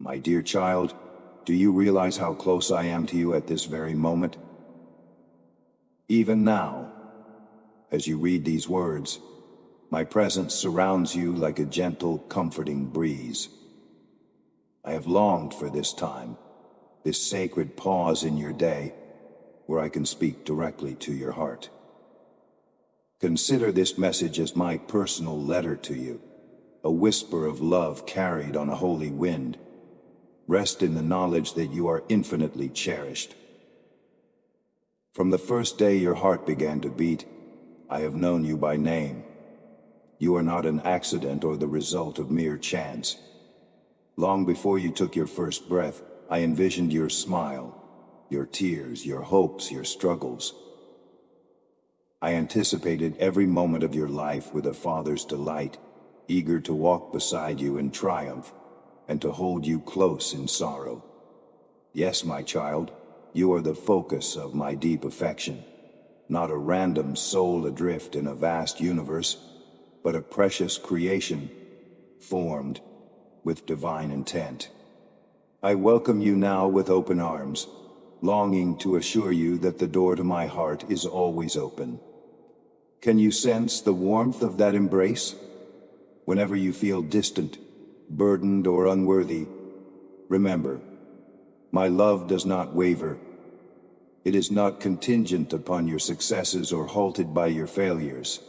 My dear child, do you realize how close I am to you at this very moment? Even now, as you read these words, my presence surrounds you like a gentle, comforting breeze. I have longed for this time, this sacred pause in your day, where I can speak directly to your heart. Consider this message as my personal letter to you, a whisper of love carried on a holy wind. Rest in the knowledge that you are infinitely cherished. From the first day your heart began to beat, I have known you by name. You are not an accident or the result of mere chance. Long before you took your first breath, I envisioned your smile, your tears, your hopes, your struggles. I anticipated every moment of your life with a father's delight, eager to walk beside you in triumph and to hold you close in sorrow. Yes, my child, you are the focus of my deep affection, not a random soul adrift in a vast universe, but a precious creation, formed with divine intent. I welcome you now with open arms, longing to assure you that the door to my heart is always open. Can you sense the warmth of that embrace? Whenever you feel distant, burdened, or unworthy, remember, my love does not waver. It is not contingent upon your successes or halted by your failures.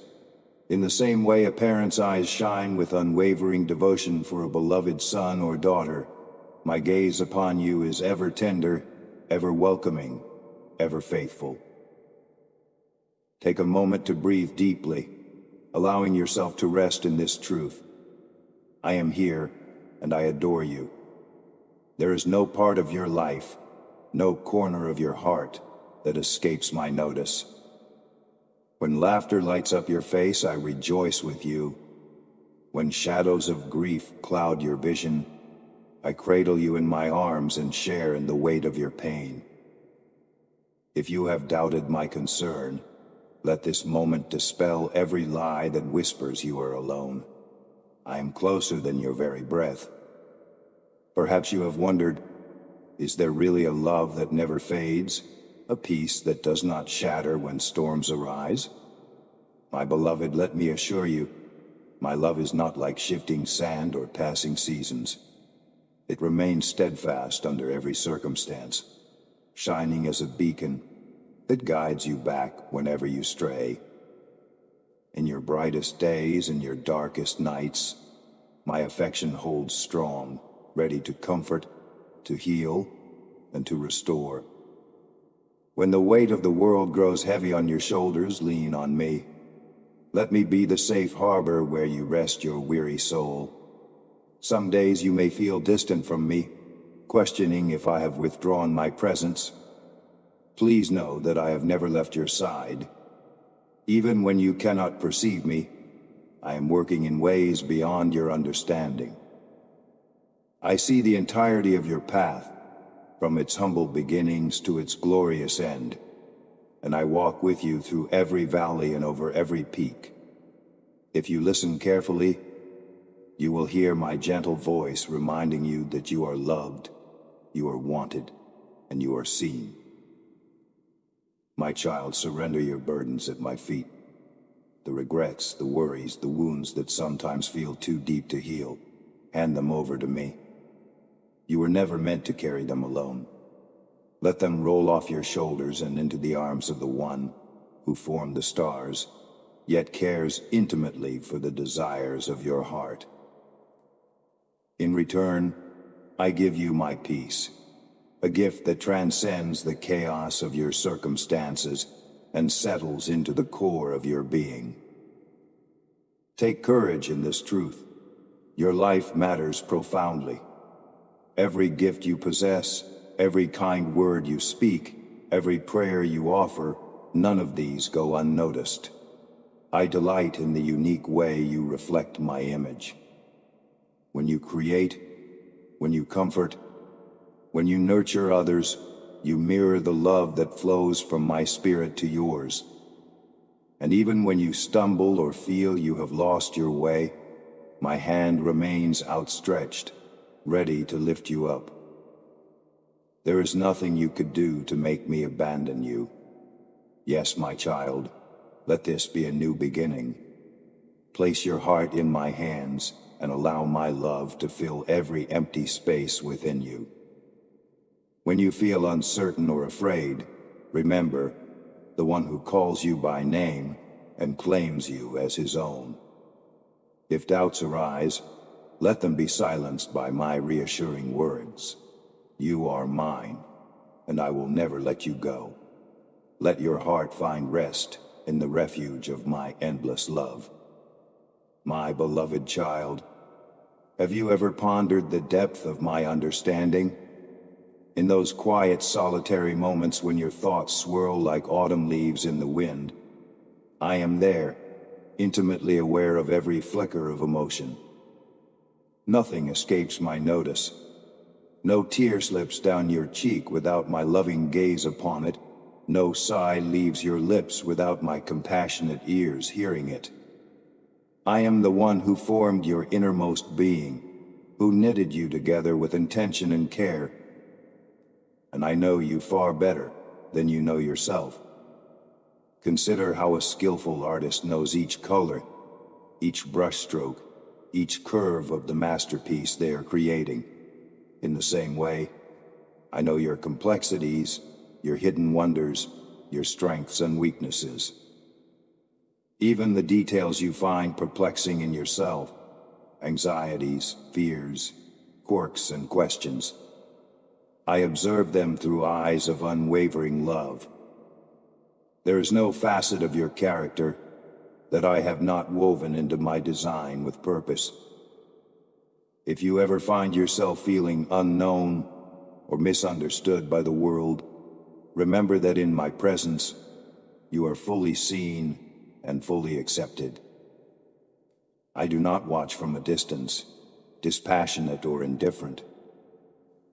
In the same way a parent's eyes shine with unwavering devotion for a beloved son or daughter, my gaze upon you is ever tender, ever welcoming, ever faithful. Take a moment to breathe deeply, allowing yourself to rest in this truth. I am here, and I adore you. There is no part of your life, no corner of your heart that escapes my notice. When laughter lights up your face, I rejoice with you. When shadows of grief cloud your vision, I cradle you in my arms and share in the weight of your pain. If you have doubted my concern, let this moment dispel every lie that whispers you are alone. I am closer than your very breath. Perhaps you have wondered, is there really a love that never fades? A peace that does not shatter when storms arise? My beloved, let me assure you, my love is not like shifting sand or passing seasons. It remains steadfast under every circumstance, shining as a beacon that guides you back whenever you stray. In your brightest days and your darkest nights, my affection holds strong, ready to comfort, to heal, and to restore. When the weight of the world grows heavy on your shoulders, lean on me. Let me be the safe harbor where you rest your weary soul. Some days you may feel distant from me, questioning if I have withdrawn my presence. Please know that I have never left your side. Even when you cannot perceive me, I am working in ways beyond your understanding. I see the entirety of your path, from its humble beginnings to its glorious end, and I walk with you through every valley and over every peak. If you listen carefully, you will hear my gentle voice reminding you that you are loved, you are wanted, and you are seen. My child, surrender your burdens at my feet. The regrets, the worries, the wounds that sometimes feel too deep to heal, hand them over to me. You were never meant to carry them alone. Let them roll off your shoulders and into the arms of the one who formed the stars, yet cares intimately for the desires of your heart. In return, I give you my peace, a gift that transcends the chaos of your circumstances and settles into the core of your being. Take courage in this truth. Your life matters profoundly. Every gift you possess, every kind word you speak, every prayer you offer, none of these go unnoticed. I delight in the unique way you reflect my image. When you create, when you comfort, when you nurture others, you mirror the love that flows from my spirit to yours. And even when you stumble or feel you have lost your way, my hand remains outstretched, ready to lift you up. There is nothing you could do to make me abandon you. Yes, my child, let this be a new beginning. Place your heart in my hands and allow my love to fill every empty space within you. When you feel uncertain or afraid, remember the one who calls you by name and claims you as his own. If doubts arise, let them be silenced by my reassuring words. You are mine, and I will never let you go. Let your heart find rest in the refuge of my endless love. My beloved child, have you ever pondered the depth of my understanding? In those quiet, solitary moments when your thoughts swirl like autumn leaves in the wind, I am there, intimately aware of every flicker of emotion. Nothing escapes my notice. No tear slips down your cheek without my loving gaze upon it. No sigh leaves your lips without my compassionate ears hearing it. I am the one who formed your innermost being, who knitted you together with intention and care. And I know you far better than you know yourself. Consider how a skillful artist knows each color, each brushstroke, each curve of the masterpiece they are creating. In the same way, I know your complexities, your hidden wonders, your strengths and weaknesses. Even the details you find perplexing in yourself, anxieties, fears, quirks and questions. I observe them through eyes of unwavering love. There is no facet of your character that I have not woven into my design with purpose. If you ever find yourself feeling unknown or misunderstood by the world, remember that in my presence, you are fully seen and fully accepted. I do not watch from a distance, dispassionate or indifferent.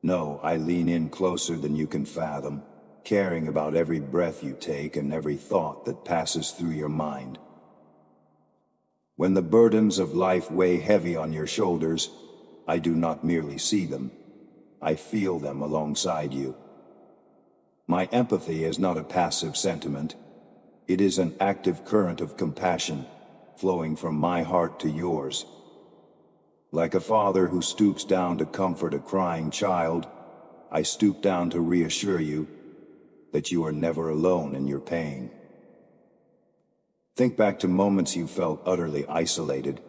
No, I lean in closer than you can fathom, caring about every breath you take and every thought that passes through your mind. When the burdens of life weigh heavy on your shoulders, I do not merely see them, I feel them alongside you. My empathy is not a passive sentiment. It is an active current of compassion flowing from my heart to yours. Like a father who stoops down to comfort a crying child, I stoop down to reassure you that you are never alone in your pain. Think back to moments you felt utterly isolated,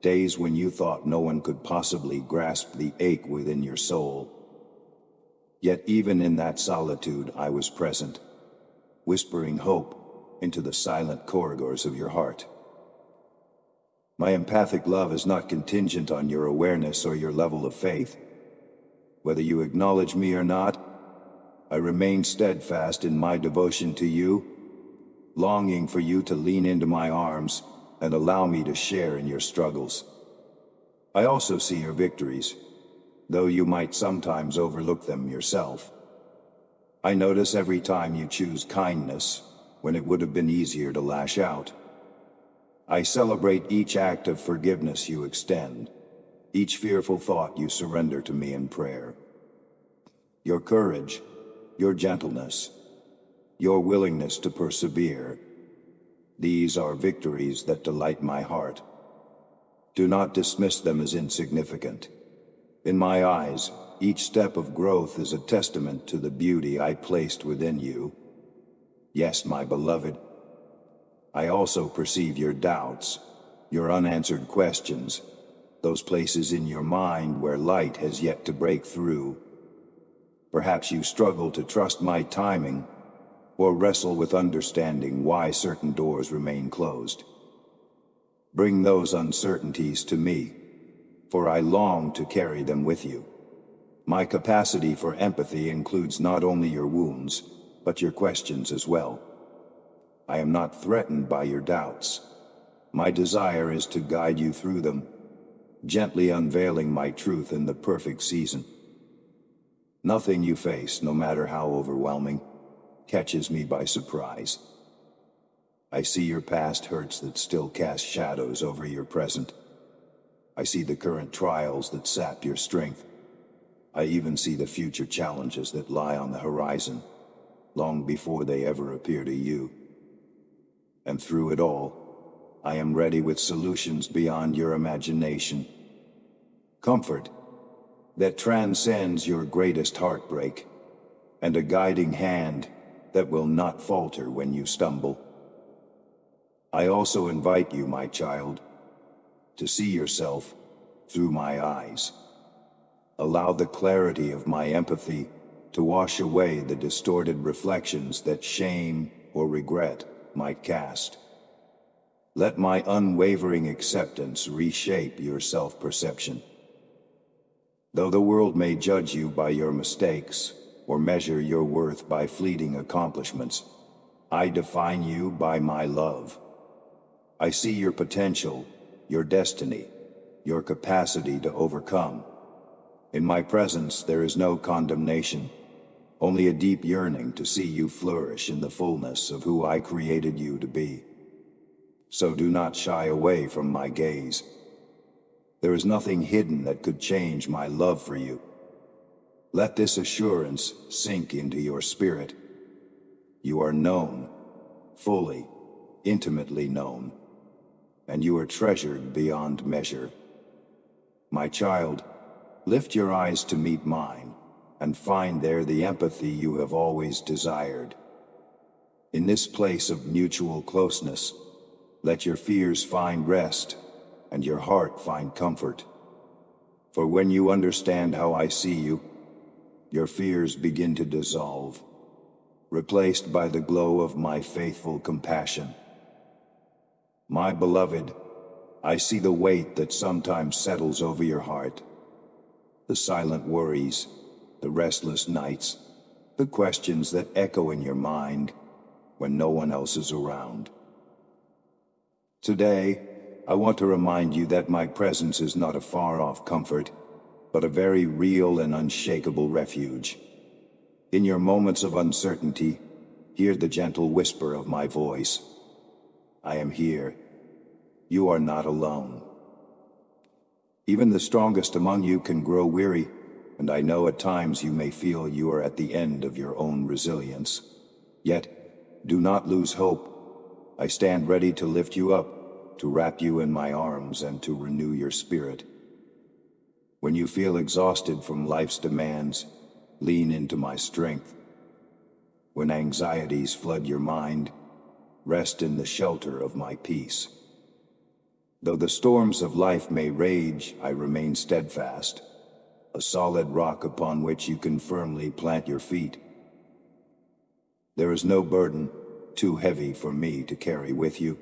days when you thought no one could possibly grasp the ache within your soul. Yet even in that solitude I was present, whispering hope into the silent corridors of your heart. My empathic love is not contingent on your awareness or your level of faith. Whether you acknowledge me or not, I remain steadfast in my devotion to you, longing for you to lean into my arms and allow me to share in your struggles. I also see your victories, though you might sometimes overlook them yourself. I notice every time you choose kindness when it would have been easier to lash out. I celebrate each act of forgiveness you extend, each fearful thought you surrender to me in prayer. Your courage, your gentleness, your willingness to persevere, these are victories that delight my heart. Do not dismiss them as insignificant. In my eyes, each step of growth is a testament to the beauty I placed within you. Yes, my beloved, I also perceive your doubts, your unanswered questions, those places in your mind where light has yet to break through. Perhaps you struggle to trust my timing, or wrestle with understanding why certain doors remain closed. Bring those uncertainties to me, for I long to carry them with you. My capacity for empathy includes not only your wounds, but your questions as well. I am not threatened by your doubts. My desire is to guide you through them, gently unveiling my truth in the perfect season. Nothing you face, no matter how overwhelming, catches me by surprise. I see your past hurts that still cast shadows over your present. I see the current trials that sap your strength. I even see the future challenges that lie on the horizon, long before they ever appear to you. And through it all, I am ready with solutions beyond your imagination. Comfort that transcends your greatest heartbreak, and a guiding hand that will not falter when you stumble. I also invite you, my child, to see yourself through my eyes. Allow the clarity of my empathy to wash away the distorted reflections that shame or regret might cast. Let my unwavering acceptance reshape your self-perception. Though the world may judge you by your mistakes or measure your worth by fleeting accomplishments, I define you by my love. I see your potential, your destiny, your capacity to overcome. In my presence, there is no condemnation, only a deep yearning to see you flourish in the fullness of who I created you to be. So do not shy away from my gaze. There is nothing hidden that could change my love for you. Let this assurance sink into your spirit. You are known, fully, intimately known, and you are treasured beyond measure. My child, lift your eyes to meet mine, and find there the empathy you have always desired. In this place of mutual closeness, let your fears find rest, and your heart find comfort. For when you understand how I see you, your fears begin to dissolve, replaced by the glow of my faithful compassion. My beloved, I see the weight that sometimes settles over your heart, the silent worries, the restless nights, the questions that echo in your mind when no one else is around. Today, I want to remind you that my presence is not a far-off comfort, but a very real and unshakable refuge. In your moments of uncertainty, hear the gentle whisper of my voice. I am here. You are not alone. Even the strongest among you can grow weary, and I know at times you may feel you are at the end of your own resilience. Yet, do not lose hope. I stand ready to lift you up, to wrap you in my arms, and to renew your spirit. When you feel exhausted from life's demands, lean into my strength. When anxieties flood your mind, rest in the shelter of my peace. Though the storms of life may rage, I remain steadfast, a solid rock upon which you can firmly plant your feet. There is no burden too heavy for me to carry with you.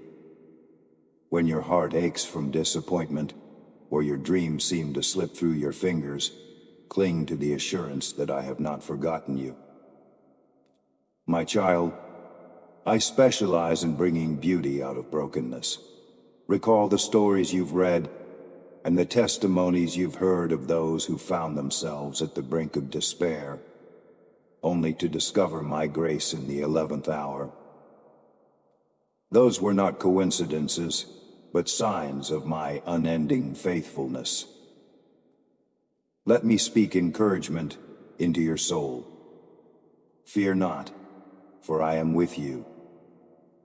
When your heart aches from disappointment, or your dreams seem to slip through your fingers, cling to the assurance that I have not forgotten you. My child, I specialize in bringing beauty out of brokenness. Recall the stories you've read and the testimonies you've heard of those who found themselves at the brink of despair, only to discover my grace in the 11th hour. Those were not coincidences, but signs of my unending faithfulness. Let me speak encouragement into your soul. Fear not, for I am with you.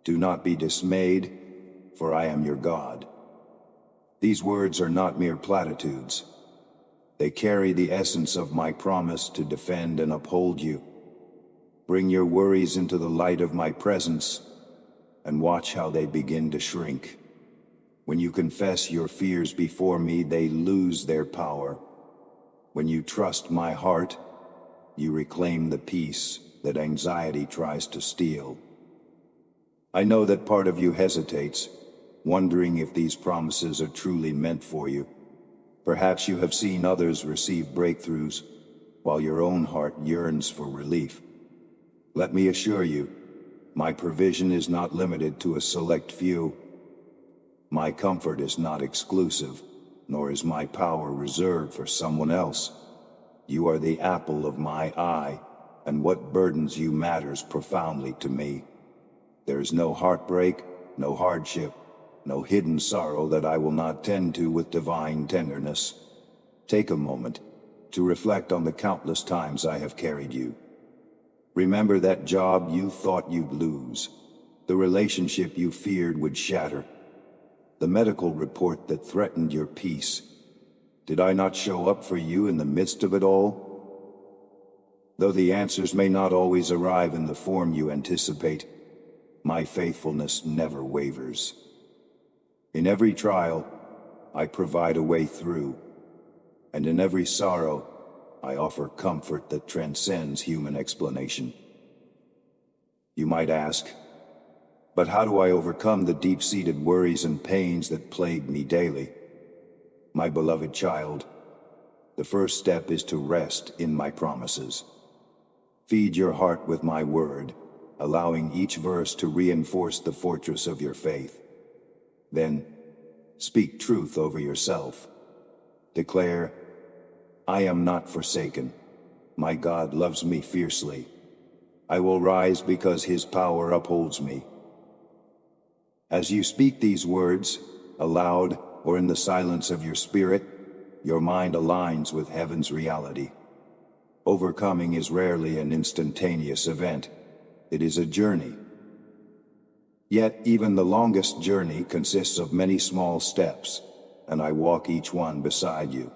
Do not be dismayed, for I am your God. These words are not mere platitudes. They carry the essence of my promise to defend and uphold you. Bring your worries into the light of my presence, and watch how they begin to shrink. When you confess your fears before me, they lose their power. When you trust my heart, you reclaim the peace that anxiety tries to steal. I know that part of you hesitates, wondering if these promises are truly meant for you. Perhaps you have seen others receive breakthroughs, while your own heart yearns for relief. Let me assure you, my provision is not limited to a select few. My comfort is not exclusive, nor is my power reserved for someone else. You are the apple of my eye, and what burdens you matters profoundly to me. There is no heartbreak, no hardship, no hidden sorrow that I will not tend to with divine tenderness. Take a moment to reflect on the countless times I have carried you. Remember that job you thought you'd lose, the relationship you feared would shatter, the medical report that threatened your peace. Did I not show up for you in the midst of it all? Though the answers may not always arrive in the form you anticipate, my faithfulness never wavers. In every trial, I provide a way through, and in every sorrow, I offer comfort that transcends human explanation. You might ask, but how do I overcome the deep-seated worries and pains that plague me daily? My beloved child, the first step is to rest in my promises. Feed your heart with my word, allowing each verse to reinforce the fortress of your faith. Then, speak truth over yourself. Declare, I am not forsaken. My God loves me fiercely. I will rise because his power upholds me. As you speak these words, aloud or in the silence of your spirit, your mind aligns with heaven's reality. Overcoming is rarely an instantaneous event. It is a journey. Yet even the longest journey consists of many small steps, and I walk each one beside you.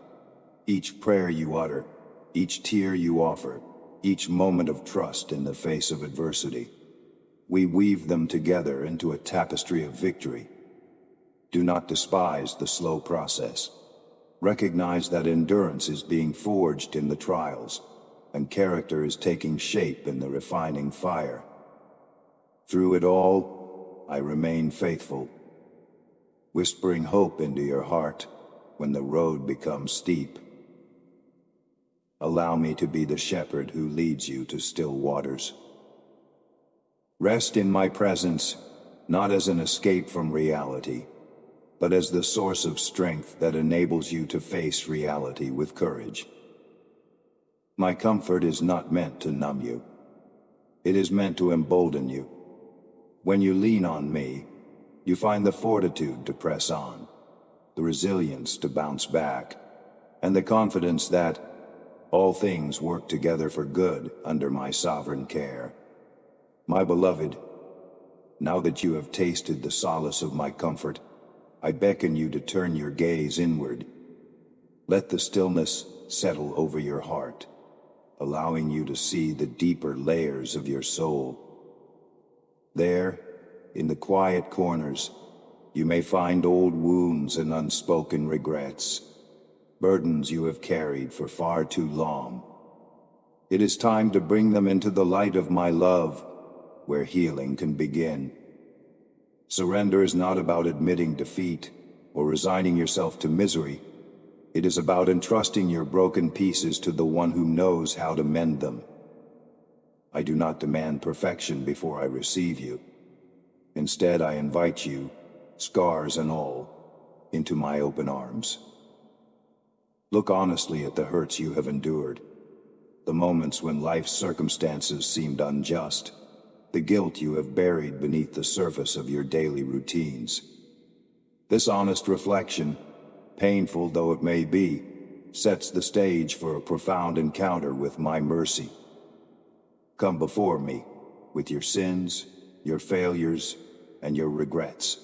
Each prayer you utter, each tear you offer, each moment of trust in the face of adversity. We weave them together into a tapestry of victory. Do not despise the slow process. Recognize that endurance is being forged in the trials, and character is taking shape in the refining fire. Through it all, I remain faithful, whispering hope into your heart when the road becomes steep. Allow me to be the shepherd who leads you to still waters. Rest in my presence, not as an escape from reality, but as the source of strength that enables you to face reality with courage. My comfort is not meant to numb you. It is meant to embolden you. When you lean on me, you find the fortitude to press on, the resilience to bounce back, and the confidence that all things work together for good under my sovereign care. My beloved, now that you have tasted the solace of my comfort, I beckon you to turn your gaze inward. Let the stillness settle over your heart, allowing you to see the deeper layers of your soul. There, in the quiet corners, you may find old wounds and unspoken regrets, burdens you have carried for far too long. It is time to bring them into the light of my love, where healing can begin. Surrender is not about admitting defeat or resigning yourself to misery. It is about entrusting your broken pieces to the one who knows how to mend them. I do not demand perfection before I receive you. Instead, I invite you, scars and all, into my open arms. Look honestly at the hurts you have endured, the moments when life's circumstances seemed unjust, the guilt you have buried beneath the surface of your daily routines. This honest reflection, painful though it may be, sets the stage for a profound encounter with my mercy. Come before me with your sins, your failures, and your regrets.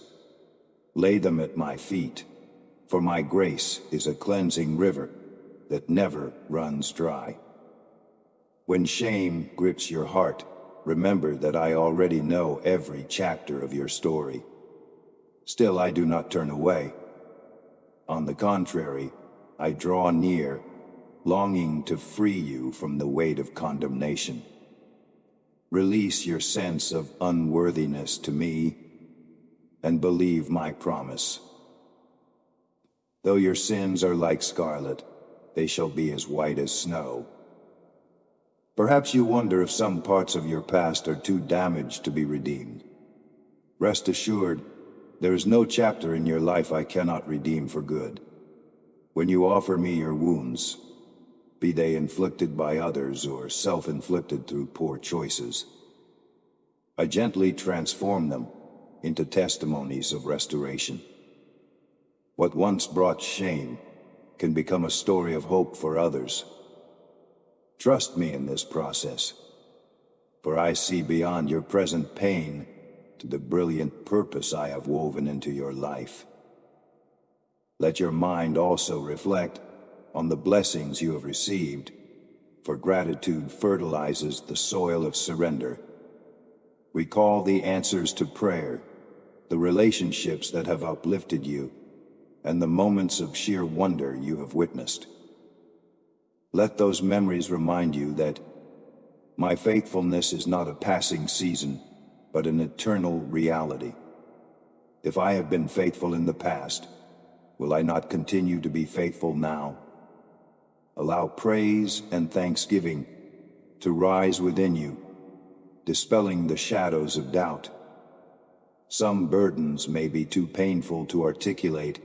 Lay them at my feet, for my grace is a cleansing river that never runs dry. When shame grips your heart, remember that I already know every chapter of your story. Still, I do not turn away. On the contrary, I draw near, longing to free you from the weight of condemnation. Release your sense of unworthiness to me, and believe my promise. Though your sins are like scarlet, they shall be as white as snow. Perhaps you wonder if some parts of your past are too damaged to be redeemed. Rest assured, there is no chapter in your life I cannot redeem for good. When you offer me your wounds, be they inflicted by others or self-inflicted through poor choices, I gently transform them, into testimonies of restoration. What once brought shame can become a story of hope for others. Trust me in this process, for I see beyond your present pain to the brilliant purpose I have woven into your life. Let your mind also reflect on the blessings you have received, for gratitude fertilizes the soil of surrender. Recall the answers to prayer, the relationships that have uplifted you, and the moments of sheer wonder you have witnessed. Let those memories remind you that my faithfulness is not a passing season, but an eternal reality. If I have been faithful in the past, will I not continue to be faithful now? Allow praise and thanksgiving to rise within you, dispelling the shadows of doubt. Some burdens may be too painful to articulate,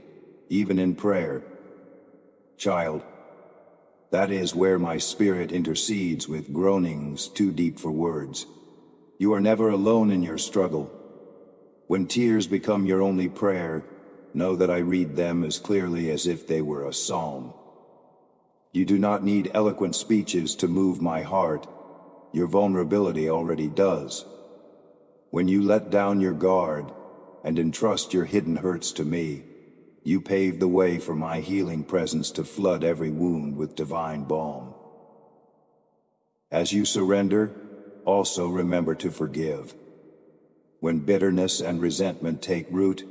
even in prayer. Child, that is where my spirit intercedes with groanings too deep for words. You are never alone in your struggle. When tears become your only prayer, know that I read them as clearly as if they were a psalm. You do not need eloquent speeches to move my heart. Your vulnerability already does. When you let down your guard and entrust your hidden hurts to me, you pave the way for my healing presence to flood every wound with divine balm. As you surrender, also remember to forgive. When bitterness and resentment take root,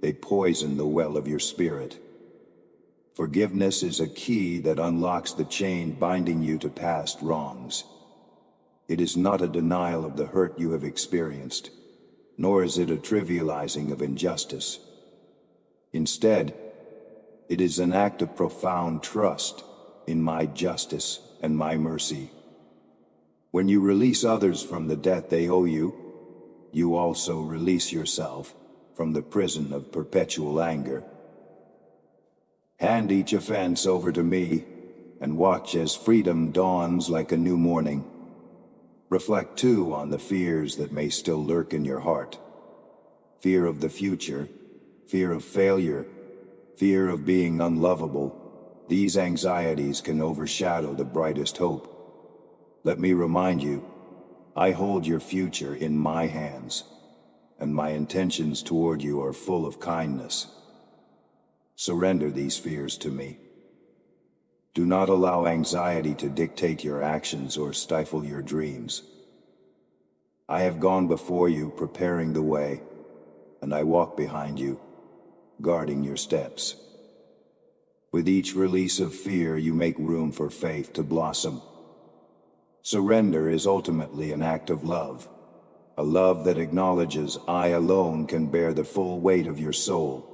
they poison the well of your spirit. Forgiveness is a key that unlocks the chain binding you to past wrongs. It is not a denial of the hurt you have experienced, nor is it a trivializing of injustice. Instead, it is an act of profound trust in my justice and my mercy. When you release others from the debt they owe you, you also release yourself from the prison of perpetual anger. Hand each offense over to me, and watch as freedom dawns like a new morning. Reflect too on the fears that may still lurk in your heart. Fear of the future, fear of failure, fear of being unlovable. These anxieties can overshadow the brightest hope. Let me remind you, I hold your future in my hands, and my intentions toward you are full of kindness. Surrender these fears to me. Do not allow anxiety to dictate your actions or stifle your dreams. I have gone before you, preparing the way, and I walk behind you, guarding your steps. With each release of fear, you make room for faith to blossom. Surrender is ultimately an act of love, a love that acknowledges I alone can bear the full weight of your soul.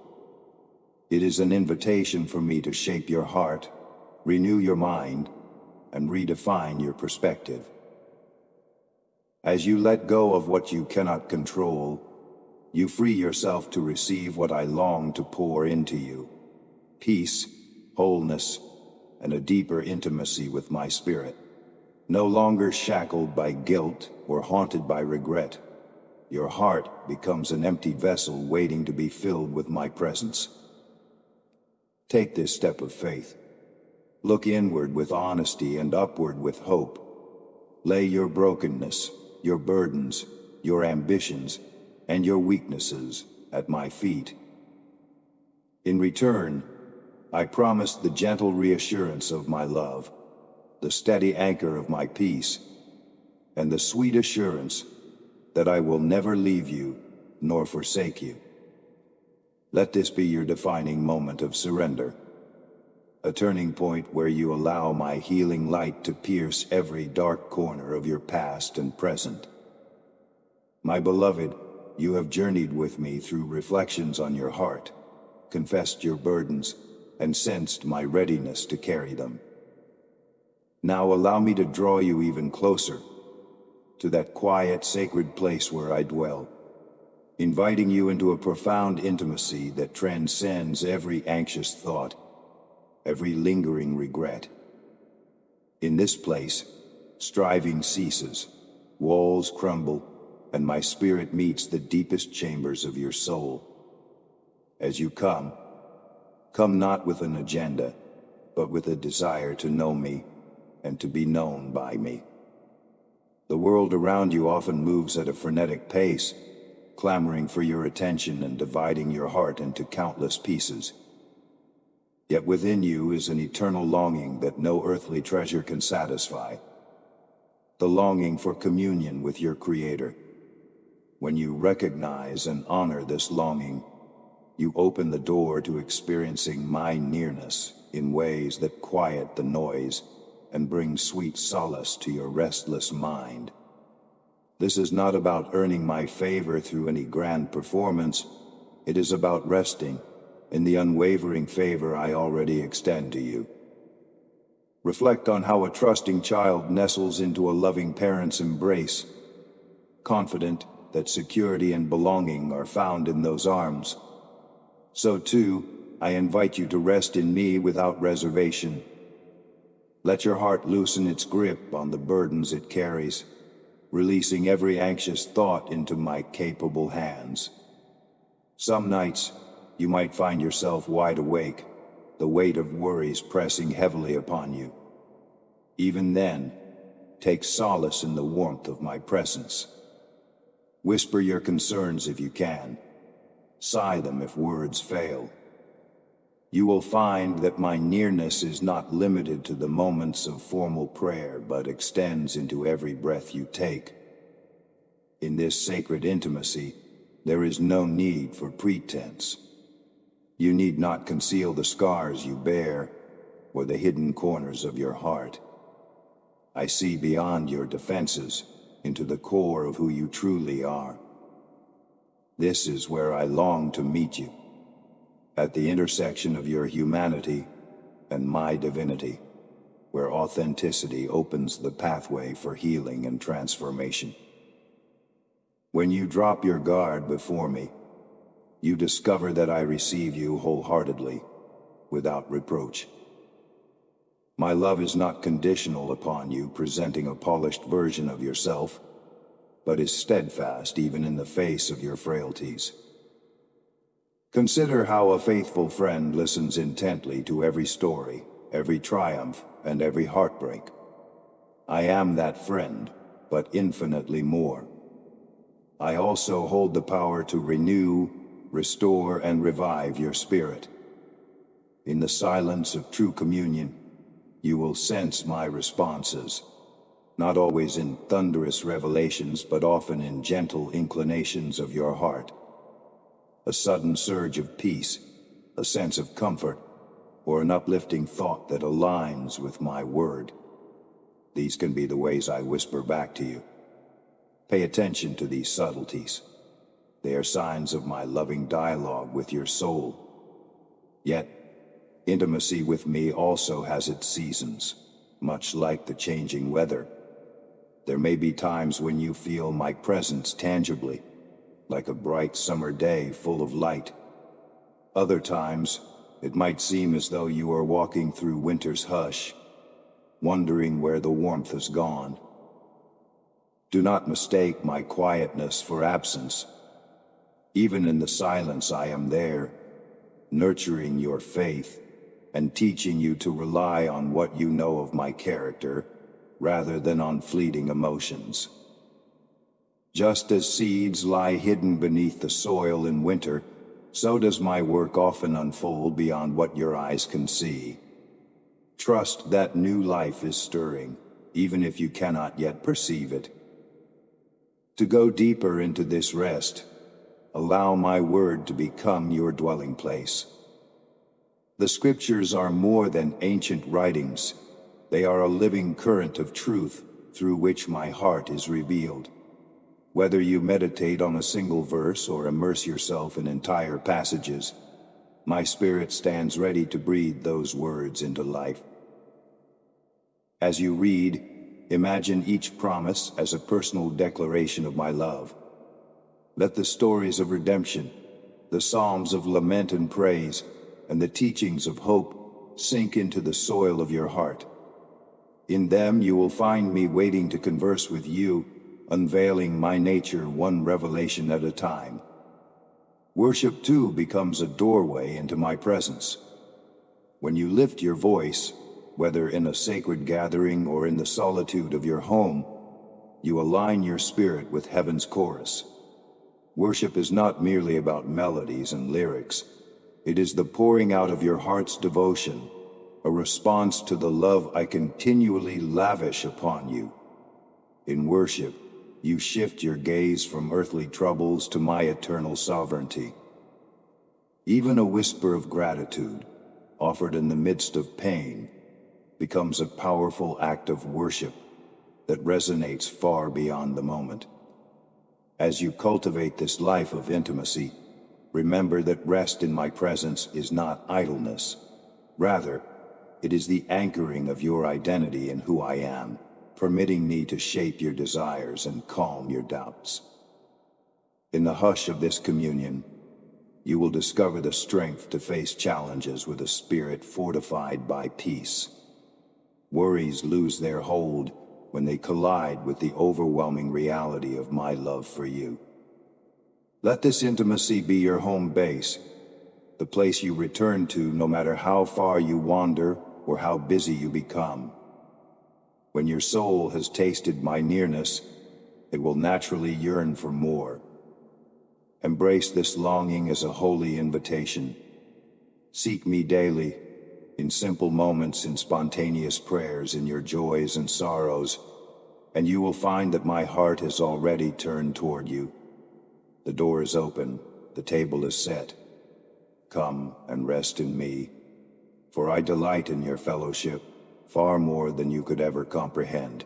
It is an invitation for me to shape your heart, renew your mind, and redefine your perspective. As you let go of what you cannot control, you free yourself to receive what I long to pour into you: peace, wholeness, and a deeper intimacy with my spirit. No longer shackled by guilt or haunted by regret, your heart becomes an empty vessel waiting to be filled with my presence. Take this step of faith. Look inward with honesty and upward with hope. Lay your brokenness, your burdens, your ambitions, and your weaknesses at my feet. In return, I promise the gentle reassurance of my love, the steady anchor of my peace, and the sweet assurance that I will never leave you nor forsake you. Let this be your defining moment of surrender, a turning point where you allow my healing light to pierce every dark corner of your past and present. My beloved, you have journeyed with me through reflections on your heart, confessed your burdens, and sensed my readiness to carry them. Now allow me to draw you even closer to that quiet, sacred place where I dwell, inviting you into a profound intimacy that transcends every anxious thought, every lingering regret. In this place, striving ceases, walls crumble, and my spirit meets the deepest chambers of your soul. As you come not with an agenda, but with a desire to know me and to be known by me. The world around you often moves at a frenetic pace, clamoring for your attention and dividing your heart into countless pieces. Yet within you is an eternal longing that no earthly treasure can satisfy. The longing for communion with your Creator. When you recognize and honor this longing, you open the door to experiencing my nearness in ways that quiet the noise and bring sweet solace to your restless mind. This is not about earning my favor through any grand performance. It is about resting in the unwavering favor I already extend to you. Reflect on how a trusting child nestles into a loving parent's embrace, confident that security and belonging are found in those arms. So too, I invite you to rest in me without reservation. Let your heart loosen its grip on the burdens it carries, releasing every anxious thought into my capable hands. Some nights, you might find yourself wide awake, the weight of worries pressing heavily upon you. Even then, take solace in the warmth of my presence. Whisper your concerns if you can. Sigh them if words fail. You will find that my nearness is not limited to the moments of formal prayer, but extends into every breath you take. In this sacred intimacy, there is no need for pretense. You need not conceal the scars you bear or the hidden corners of your heart. I see beyond your defenses into the core of who you truly are. This is where I long to meet you, at the intersection of your humanity and my divinity, where authenticity opens the pathway for healing and transformation. When you drop your guard before me, you discover that I receive you wholeheartedly, without reproach. My love is not conditional upon you presenting a polished version of yourself, but is steadfast even in the face of your frailties. Consider how a faithful friend listens intently to every story, every triumph, and every heartbreak. I am that friend, but infinitely more. I also hold the power to renew, restore, and revive your spirit. In the silence of true communion, you will sense my responses, not always in thunderous revelations, but often in gentle inclinations of your heart. A sudden surge of peace, a sense of comfort, or an uplifting thought that aligns with my word. These can be the ways I whisper back to you. Pay attention to these subtleties. They are signs of my loving dialogue with your soul. Yet, intimacy with me also has its seasons, much like the changing weather. There may be times when you feel my presence tangibly, like a bright summer day full of light. Other times, it might seem as though you are walking through winter's hush, wondering where the warmth has gone. Do not mistake my quietness for absence. Even in the silence, I am there, nurturing your faith and teaching you to rely on what you know of my character, rather than on fleeting emotions. Just as seeds lie hidden beneath the soil in winter, so does my work often unfold beyond what your eyes can see. Trust that new life is stirring, even if you cannot yet perceive it. To go deeper into this rest, allow my word to become your dwelling place. The scriptures are more than ancient writings. They are a living current of truth through which my heart is revealed. Whether you meditate on a single verse or immerse yourself in entire passages, my spirit stands ready to breathe those words into life. As you read, imagine each promise as a personal declaration of my love. Let the stories of redemption, the psalms of lament and praise, and the teachings of hope sink into the soil of your heart. In them you will find me waiting to converse with you, unveiling my nature one revelation at a time. Worship, too, becomes a doorway into my presence. When you lift your voice, whether in a sacred gathering or in the solitude of your home, you align your spirit with heaven's chorus. Worship is not merely about melodies and lyrics. It is the pouring out of your heart's devotion, a response to the love I continually lavish upon you. In worship, you shift your gaze from earthly troubles to my eternal sovereignty. Even a whisper of gratitude, offered in the midst of pain, becomes a powerful act of worship that resonates far beyond the moment. As you cultivate this life of intimacy, remember that rest in my presence is not idleness. Rather, it is the anchoring of your identity in who I am, permitting me to shape your desires and calm your doubts. In the hush of this communion, you will discover the strength to face challenges with a spirit fortified by peace. Worries lose their hold when they collide with the overwhelming reality of my love for you. Let this intimacy be your home base, the place you return to no matter how far you wander or how busy you become. When your soul has tasted my nearness, it will naturally yearn for more. Embrace this longing as a holy invitation. Seek me daily, in simple moments, in spontaneous prayers, in your joys and sorrows, and you will find that my heart has already turned toward you. The door is open, the table is set. Come and rest in me, for I delight in your fellowship far more than you could ever comprehend.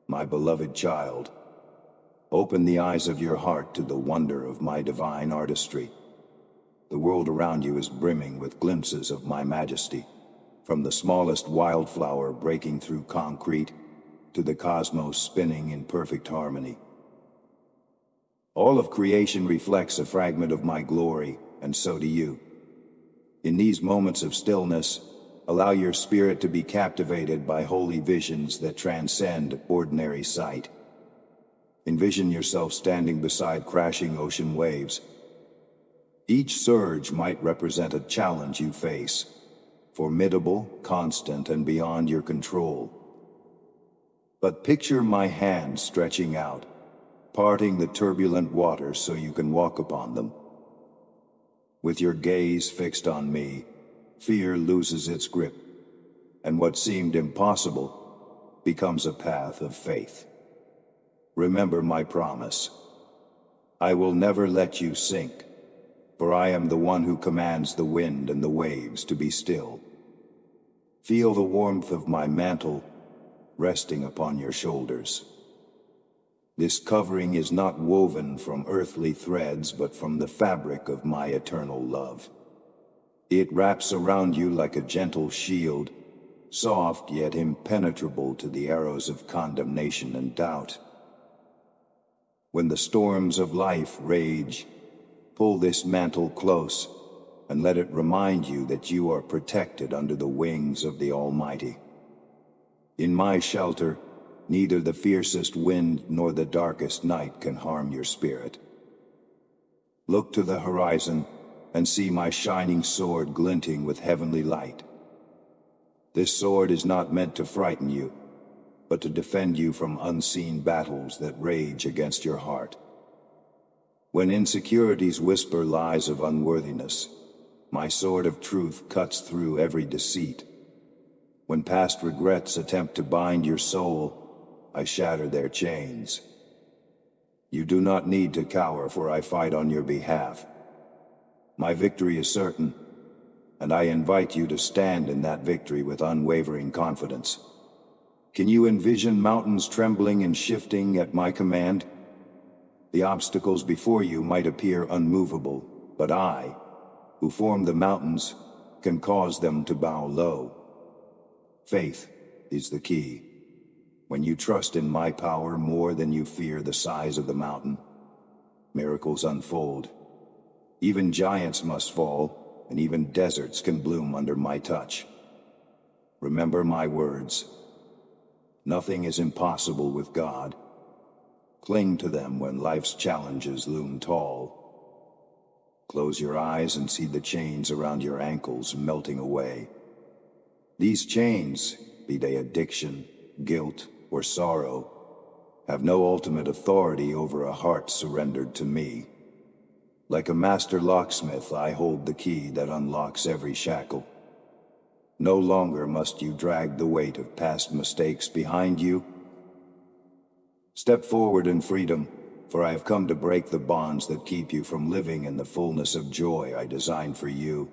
My beloved child, open the eyes of your heart to the wonder of my divine artistry. The world around you is brimming with glimpses of my majesty, from the smallest wildflower breaking through concrete to the cosmos spinning in perfect harmony. All of creation reflects a fragment of my glory, and so do you. In these moments of stillness, allow your spirit to be captivated by holy visions that transcend ordinary sight. Envision yourself standing beside crashing ocean waves. Each surge might represent a challenge you face, formidable, constant, and beyond your control. But picture my hands stretching out, parting the turbulent waters so you can walk upon them. With your gaze fixed on me, fear loses its grip, and what seemed impossible becomes a path of faith. Remember my promise. I will never let you sink, for I am the one who commands the wind and the waves to be still. Feel the warmth of my mantle resting upon your shoulders. This covering is not woven from earthly threads, but from the fabric of my eternal love. It wraps around you like a gentle shield, soft yet impenetrable to the arrows of condemnation and doubt. When the storms of life rage, pull this mantle close and let it remind you that you are protected under the wings of the Almighty. In my shelter, neither the fiercest wind nor the darkest night can harm your spirit. Look to the horizon and see my shining sword glinting with heavenly light. This sword is not meant to frighten you, but to defend you from unseen battles that rage against your heart. When insecurities whisper lies of unworthiness, my sword of truth cuts through every deceit. When past regrets attempt to bind your soul, I shatter their chains. You do not need to cower, for I fight on your behalf. My victory is certain, and I invite you to stand in that victory with unwavering confidence. Can you envision mountains trembling and shifting at my command? The obstacles before you might appear unmovable, but I, who formed the mountains, can cause them to bow low. Faith is the key. When you trust in my power more than you fear the size of the mountain, miracles unfold. Even giants must fall, and even deserts can bloom under my touch. Remember my words. Nothing is impossible with God. Cling to them when life's challenges loom tall. Close your eyes and see the chains around your ankles melting away. These chains, be they addiction, guilt, or sorrow, have no ultimate authority over a heart surrendered to me. Like a master locksmith, I hold the key that unlocks every shackle. No longer must you drag the weight of past mistakes behind you. Step forward in freedom, for I have come to break the bonds that keep you from living in the fullness of joy I designed for you.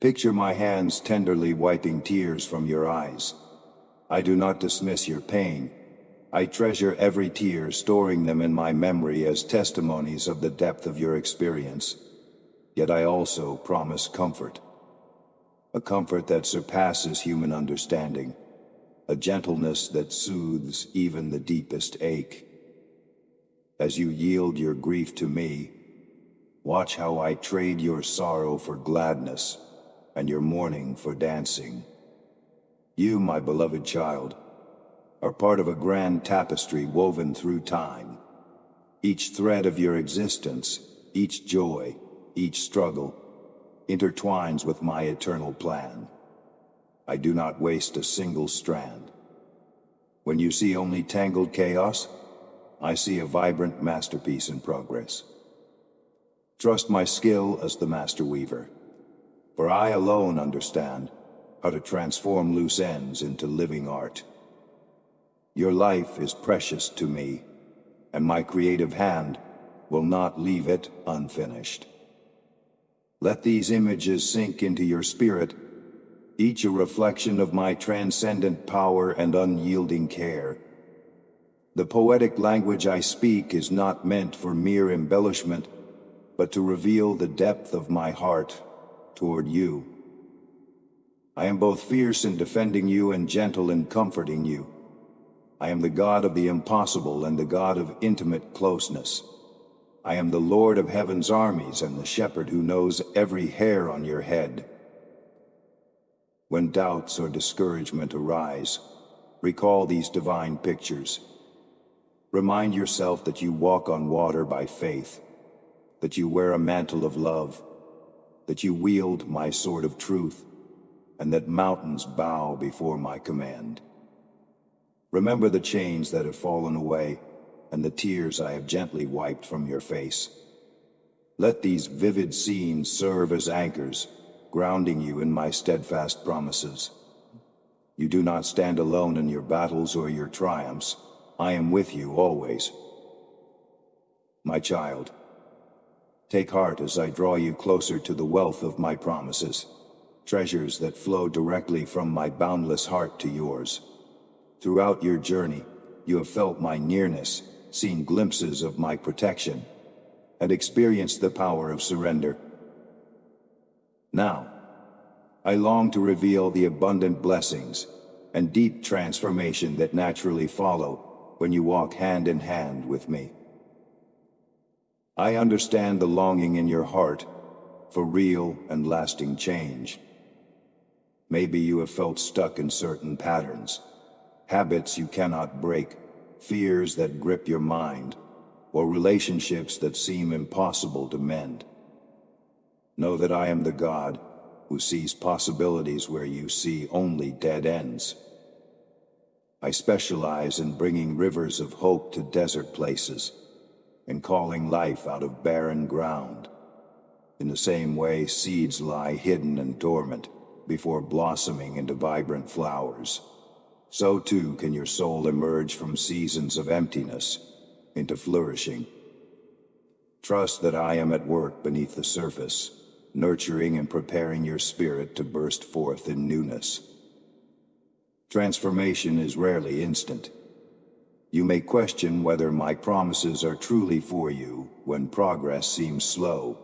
Picture my hands tenderly wiping tears from your eyes. I do not dismiss your pain. I treasure every tear, storing them in my memory as testimonies of the depth of your experience. Yet I also promise comfort. A comfort that surpasses human understanding. A gentleness that soothes even the deepest ache. As you yield your grief to me, watch how I trade your sorrow for gladness and your mourning for dancing. You, my beloved child, are part of a grand tapestry woven through time. Each thread of your existence, each joy, each struggle, intertwines with my eternal plan. I do not waste a single strand. When you see only tangled chaos, I see a vibrant masterpiece in progress. Trust my skill as the master weaver, for I alone understand how to transform loose ends into living art. Your life is precious to me, and my creative hand will not leave it unfinished. Let these images sink into your spirit, each a reflection of my transcendent power and unyielding care. The poetic language I speak is not meant for mere embellishment, but to reveal the depth of my heart toward you. I am both fierce in defending you and gentle in comforting you. I am the God of the impossible and the God of intimate closeness. I am the Lord of heaven's armies and the shepherd who knows every hair on your head. When doubts or discouragement arise, recall these divine pictures. Remind yourself that you walk on water by faith, that you wear a mantle of love, that you wield my sword of truth, and that mountains bow before my command. Remember the chains that have fallen away, and the tears I have gently wiped from your face. Let these vivid scenes serve as anchors, grounding you in my steadfast promises. You do not stand alone in your battles or your triumphs. I am with you always. My child, take heart as I draw you closer to the wealth of my promises, treasures that flow directly from my boundless heart to yours. Throughout your journey, you have felt my nearness, seen glimpses of my protection, and experienced the power of surrender. Now, I long to reveal the abundant blessings and deep transformation that naturally follow when you walk hand in hand with me. I understand the longing in your heart for real and lasting change. Maybe you have felt stuck in certain patterns, habits you cannot break, fears that grip your mind, or relationships that seem impossible to mend. Know that I am the God who sees possibilities where you see only dead ends. I specialize in bringing rivers of hope to desert places and calling life out of barren ground. In the same way, seeds lie hidden and dormant before blossoming into vibrant flowers. So too can your soul emerge from seasons of emptiness into flourishing. Trust that I am at work beneath the surface, nurturing and preparing your spirit to burst forth in newness. Transformation is rarely instant. You may question whether my promises are truly for you when progress seems slow.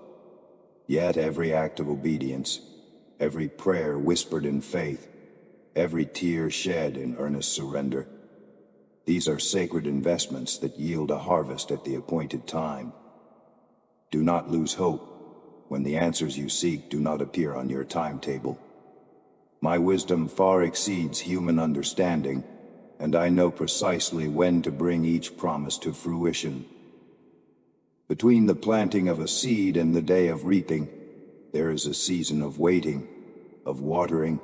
Yet every act of obedience, every prayer whispered in faith, every tear shed in earnest surrender, these are sacred investments that yield a harvest at the appointed time. Do not lose hope when the answers you seek do not appear on your timetable. My wisdom far exceeds human understanding, and I know precisely when to bring each promise to fruition. Between the planting of a seed and the day of reaping, there is a season of waiting, of watering,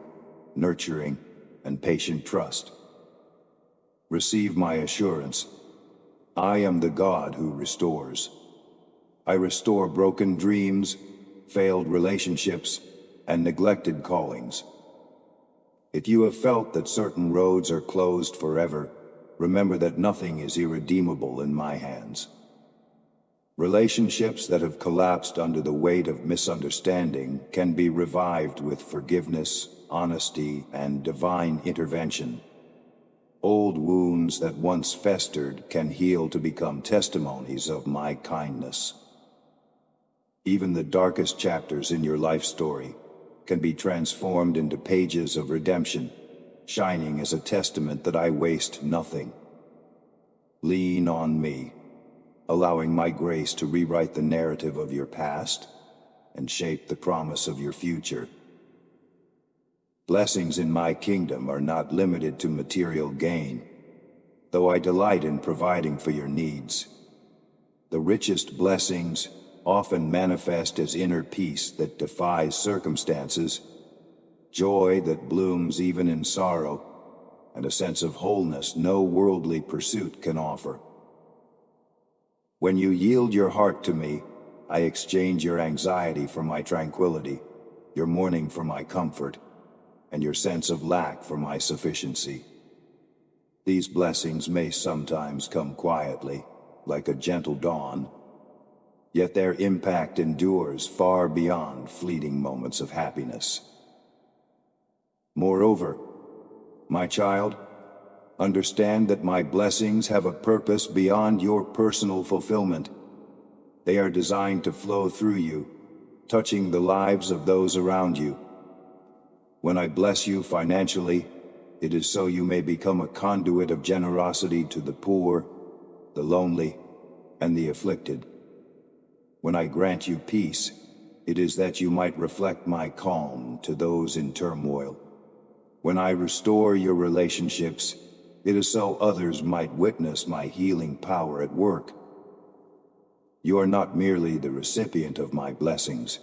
nurturing, and patient trust. Receive my assurance. I am the God who restores. I restore broken dreams, failed relationships, and neglected callings. If you have felt that certain roads are closed forever, remember that nothing is irredeemable in my hands. Relationships that have collapsed under the weight of misunderstanding can be revived with forgiveness, honesty, and divine intervention. Old wounds that once festered can heal to become testimonies of my kindness. Even the darkest chapters in your life story can be transformed into pages of redemption, shining as a testament that I waste nothing. Lean on me, allowing my grace to rewrite the narrative of your past and shape the promise of your future. Blessings in my kingdom are not limited to material gain, though I delight in providing for your needs. The richest blessings often manifest as inner peace that defies circumstances, joy that blooms even in sorrow, and a sense of wholeness no worldly pursuit can offer. When you yield your heart to me, I exchange your anxiety for my tranquility, your mourning for my comfort, and your sense of lack for my sufficiency. These blessings may sometimes come quietly, like a gentle dawn, yet their impact endures far beyond fleeting moments of happiness. Moreover, my child, understand that my blessings have a purpose beyond your personal fulfillment. They are designed to flow through you, touching the lives of those around you. When I bless you financially, it is so you may become a conduit of generosity to the poor, the lonely, and the afflicted. When I grant you peace, it is that you might reflect my calm to those in turmoil. When I restore your relationships, it is so others might witness my healing power at work. You are not merely the recipient of my blessings.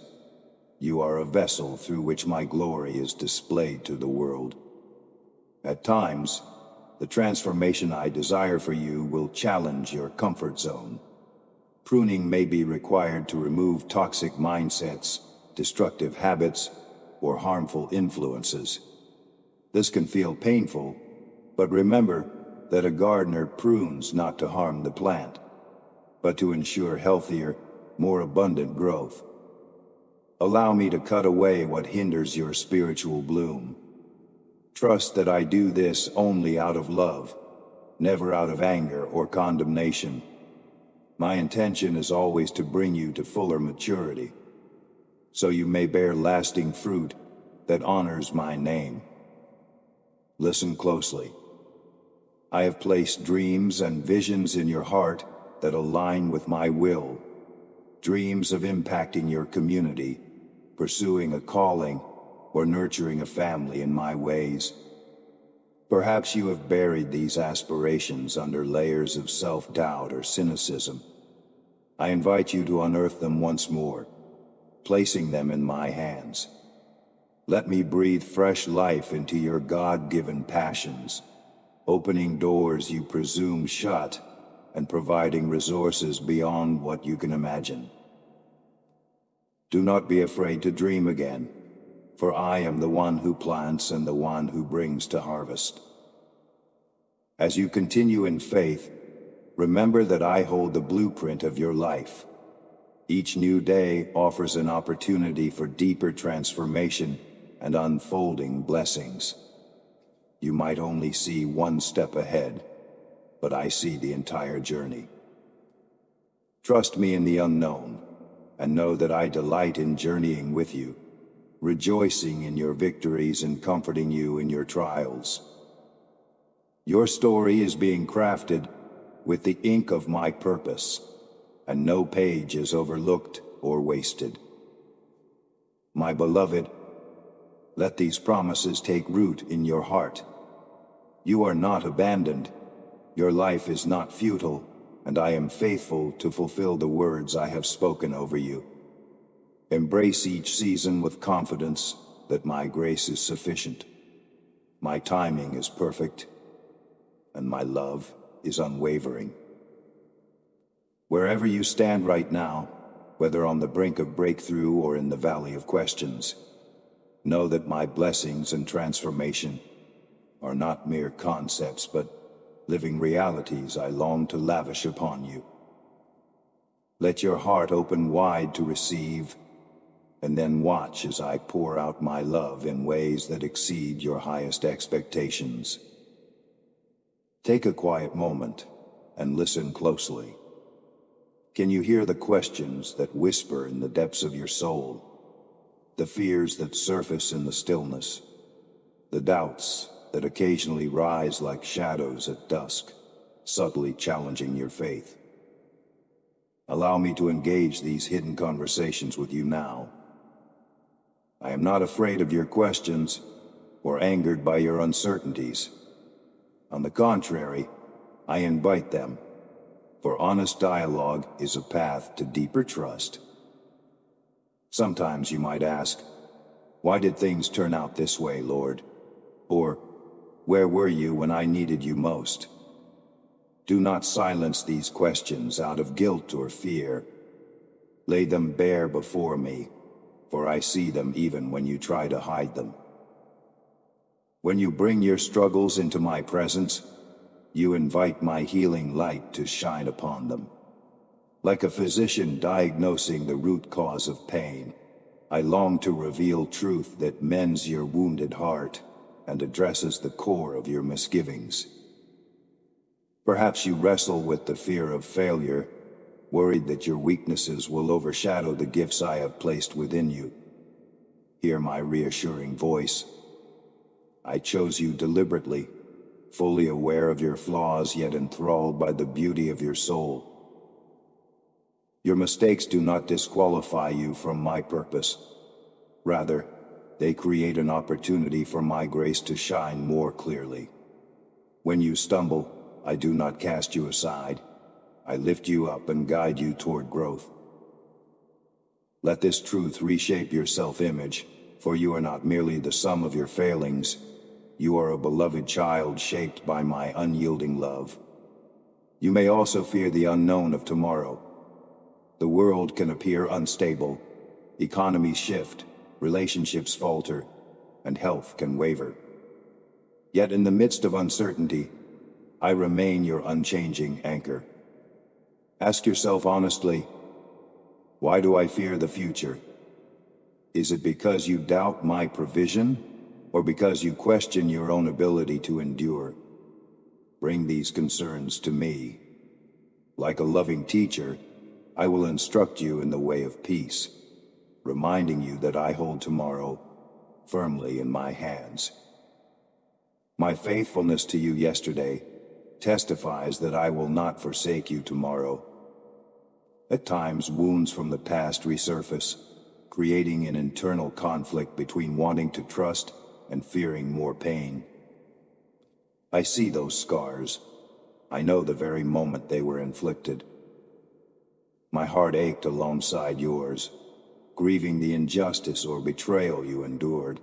You are a vessel through which my glory is displayed to the world. At times, the transformation I desire for you will challenge your comfort zone. Pruning may be required to remove toxic mindsets, destructive habits, or harmful influences. This can feel painful, but remember that a gardener prunes not to harm the plant, but to ensure healthier, more abundant growth. Allow me to cut away what hinders your spiritual bloom. Trust that I do this only out of love, never out of anger or condemnation. My intention is always to bring you to fuller maturity, so you may bear lasting fruit that honors my name. Listen closely. I have placed dreams and visions in your heart that align with my will. Dreams of impacting your community, pursuing a calling, or nurturing a family in my ways. Perhaps you have buried these aspirations under layers of self-doubt or cynicism. I invite you to unearth them once more, placing them in my hands. Let me breathe fresh life into your God-given passions, opening doors you presume shut and providing resources beyond what you can imagine. Do not be afraid to dream again, for I am the one who plants and the one who brings to harvest. As you continue in faith, remember that I hold the blueprint of your life. Each new day offers an opportunity for deeper transformation and unfolding blessings. You might only see one step ahead, but I see the entire journey. Trust me in the unknown, and know that I delight in journeying with you, rejoicing in your victories and comforting you in your trials. Your story is being crafted with the ink of my purpose, and no page is overlooked or wasted. My beloved, let these promises take root in your heart. You are not abandoned. Your life is not futile, and I am faithful to fulfill the words I have spoken over you. Embrace each season with confidence that my grace is sufficient. My timing is perfect, and my love is unwavering. Wherever you stand right now, whether on the brink of breakthrough or in the valley of questions, know that my blessings and transformation are not mere concepts, but living realities I long to lavish upon you. Let your heart open wide to receive, and then watch as I pour out my love in ways that exceed your highest expectations. Take a quiet moment and listen closely. Can you hear the questions that whisper in the depths of your soul? The fears that surface in the stillness? The doubts that occasionally rise like shadows at dusk, subtly challenging your faith? Allow me to engage these hidden conversations with you now. I am not afraid of your questions or angered by your uncertainties. On the contrary, I invite them, for honest dialogue is a path to deeper trust. Sometimes you might ask, why did things turn out this way, Lord? Or, where were you when I needed you most? Do not silence these questions out of guilt or fear. Lay them bare before me, for I see them even when you try to hide them. When you bring your struggles into my presence, you invite my healing light to shine upon them. Like a physician diagnosing the root cause of pain, I long to reveal truth that mends your wounded heart and addresses the core of your misgivings. Perhaps you wrestle with the fear of failure, worried that your weaknesses will overshadow the gifts I have placed within you. Hear my reassuring voice. I chose you deliberately, fully aware of your flaws yet enthralled by the beauty of your soul. Your mistakes do not disqualify you from my purpose. Rather, they create an opportunity for my grace to shine more clearly. When you stumble, I do not cast you aside. I lift you up and guide you toward growth. Let this truth reshape your self-image, for you are not merely the sum of your failings. You are a beloved child shaped by my unyielding love. You may also fear the unknown of tomorrow. The world can appear unstable, economies shift, relationships falter, and health can waver. Yet in the midst of uncertainty, I remain your unchanging anchor. Ask yourself honestly, why do I fear the future? Is it because you doubt my provision, or because you question your own ability to endure? Bring these concerns to me. Like a loving teacher, I will instruct you in the way of peace, reminding you that I hold tomorrow firmly in my hands. My faithfulness to you yesterday testifies that I will not forsake you tomorrow. At times, wounds from the past resurface, creating an internal conflict between wanting to trust and fearing more pain. I see those scars. I know the very moment they were inflicted. My heart ached alongside yours, grieving the injustice or betrayal you endured.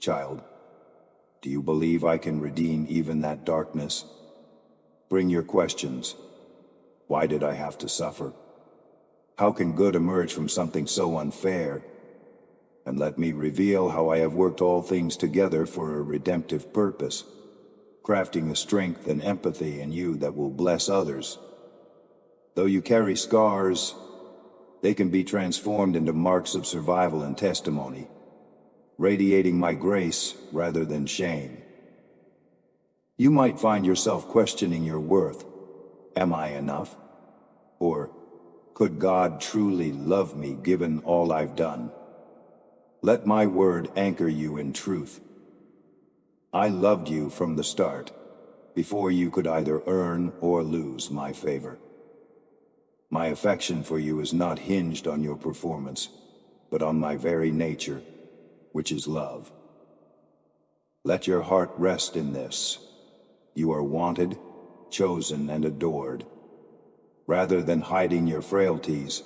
Child, do you believe I can redeem even that darkness? Bring your questions. Why did I have to suffer? How can good emerge from something so unfair? And let me reveal how I have worked all things together for a redemptive purpose, crafting a strength and empathy in you that will bless others. Though you carry scars, they can be transformed into marks of survival and testimony, radiating my grace rather than shame. You might find yourself questioning your worth. Am I enough? Or, could God truly love me given all I've done? Let my word anchor you in truth. I loved you from the start, before you could either earn or lose my favor. My affection for you is not hinged on your performance, but on my very nature, which is love. Let your heart rest in this. You are wanted, chosen, and adored. Rather than hiding your frailties,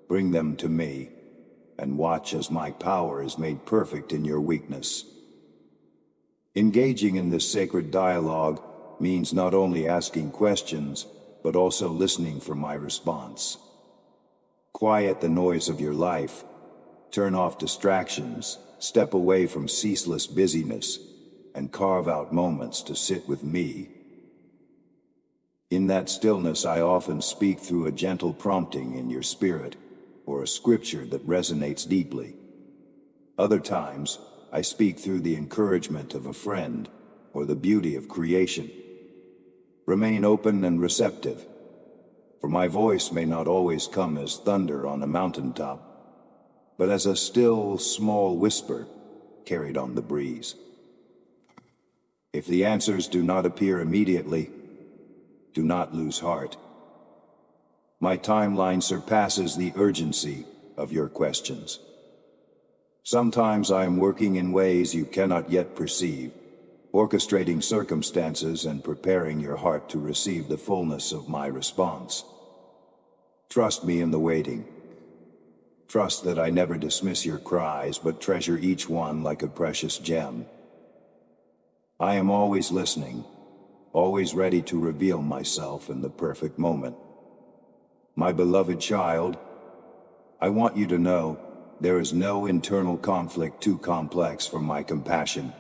bring them to me, and watch as my power is made perfect in your weakness. Engaging in this sacred dialogue means not only asking questions, but also listening for my response. Quiet the noise of your life, turn off distractions, step away from ceaseless busyness, and carve out moments to sit with me. In that stillness, I often speak through a gentle prompting in your spirit, or a scripture that resonates deeply. Other times, I speak through the encouragement of a friend, or the beauty of creation. Remain open and receptive, for my voice may not always come as thunder on a mountaintop, but as a still, small whisper carried on the breeze. If the answers do not appear immediately, do not lose heart. My timeline surpasses the urgency of your questions. Sometimes I am working in ways you cannot yet perceive, orchestrating circumstances and preparing your heart to receive the fullness of my response. Trust me in the waiting. Trust that I never dismiss your cries, but treasure each one like a precious gem. I am always listening, always ready to reveal myself in the perfect moment. My beloved child, I want you to know there is no internal conflict too complex for my compassion.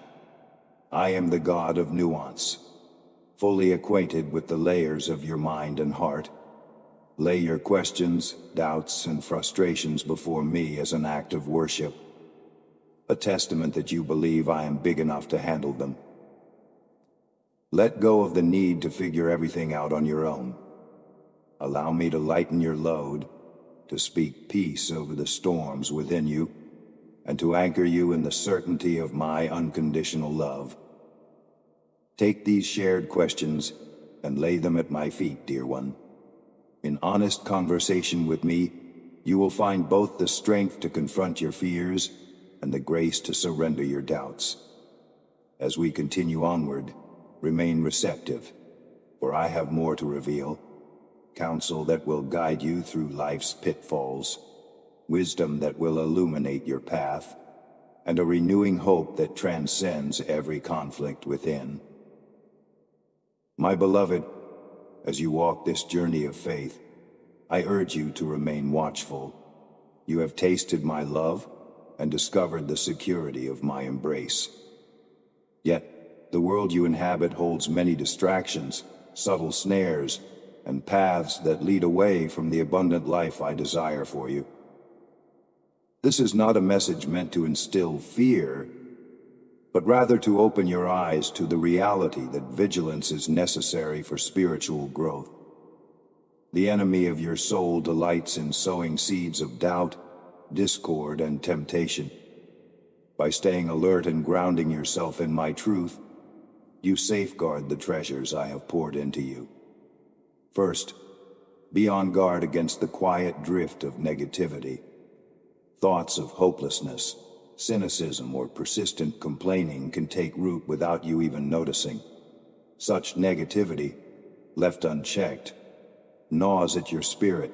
I am the God of nuance, fully acquainted with the layers of your mind and heart. Lay your questions, doubts, and frustrations before me as an act of worship, a testament that you believe I am big enough to handle them. Let go of the need to figure everything out on your own. Allow me to lighten your load, to speak peace over the storms within you, and to anchor you in the certainty of my unconditional love. Take these shared questions and lay them at my feet, dear one. In honest conversation with me, you will find both the strength to confront your fears and the grace to surrender your doubts. As we continue onward, remain receptive, for I have more to reveal. Counsel that will guide you through life's pitfalls, wisdom that will illuminate your path, and a renewing hope that transcends every conflict within. My beloved, as you walk this journey of faith, I urge you to remain watchful. You have tasted my love and discovered the security of my embrace. Yet, the world you inhabit holds many distractions, subtle snares, and paths that lead away from the abundant life I desire for you. This is not a message meant to instill fear, but rather to open your eyes to the reality that vigilance is necessary for spiritual growth. The enemy of your soul delights in sowing seeds of doubt, discord, and temptation. By staying alert and grounding yourself in my truth, you safeguard the treasures I have poured into you. First, be on guard against the quiet drift of negativity. Thoughts of hopelessness, cynicism, or persistent complaining can take root without you even noticing. Such negativity, left unchecked, gnaws at your spirit,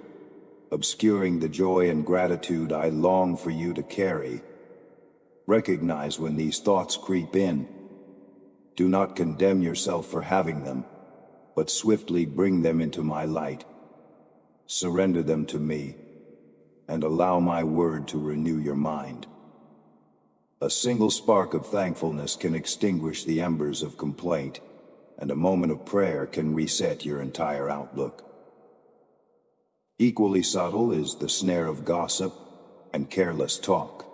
obscuring the joy and gratitude I long for you to carry. Recognize when these thoughts creep in. Do not condemn yourself for having them, but swiftly bring them into my light. Surrender them to me, and allow my word to renew your mind. A single spark of thankfulness can extinguish the embers of complaint, and a moment of prayer can reset your entire outlook. Equally subtle is the snare of gossip and careless talk.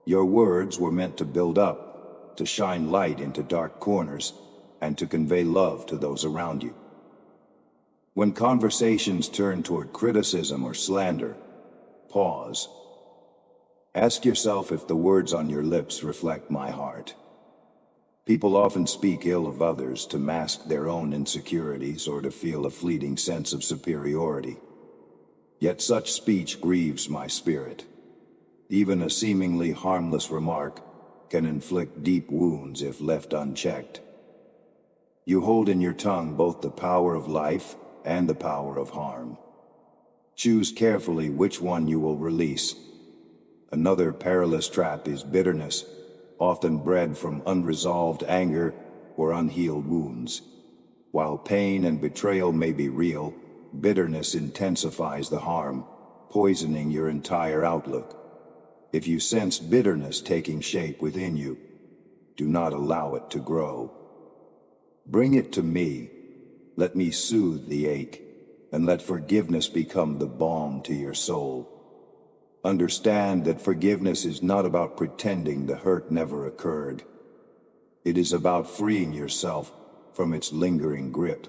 Your words were meant to build up, to shine light into dark corners, and to convey love to those around you. When conversations turn toward criticism or slander, pause. Ask yourself if the words on your lips reflect my heart. People often speak ill of others to mask their own insecurities or to feel a fleeting sense of superiority. Yet such speech grieves my spirit. Even a seemingly harmless remark can inflict deep wounds if left unchecked. You hold in your tongue both the power of life and the power of harm. Choose carefully which one you will release. Another perilous trap is bitterness, often bred from unresolved anger or unhealed wounds. While pain and betrayal may be real, bitterness intensifies the harm, poisoning your entire outlook. If you sense bitterness taking shape within you, do not allow it to grow. Bring it to me. Let me soothe the ache, and let forgiveness become the balm to your soul. Understand that forgiveness is not about pretending the hurt never occurred. It is about freeing yourself from its lingering grip.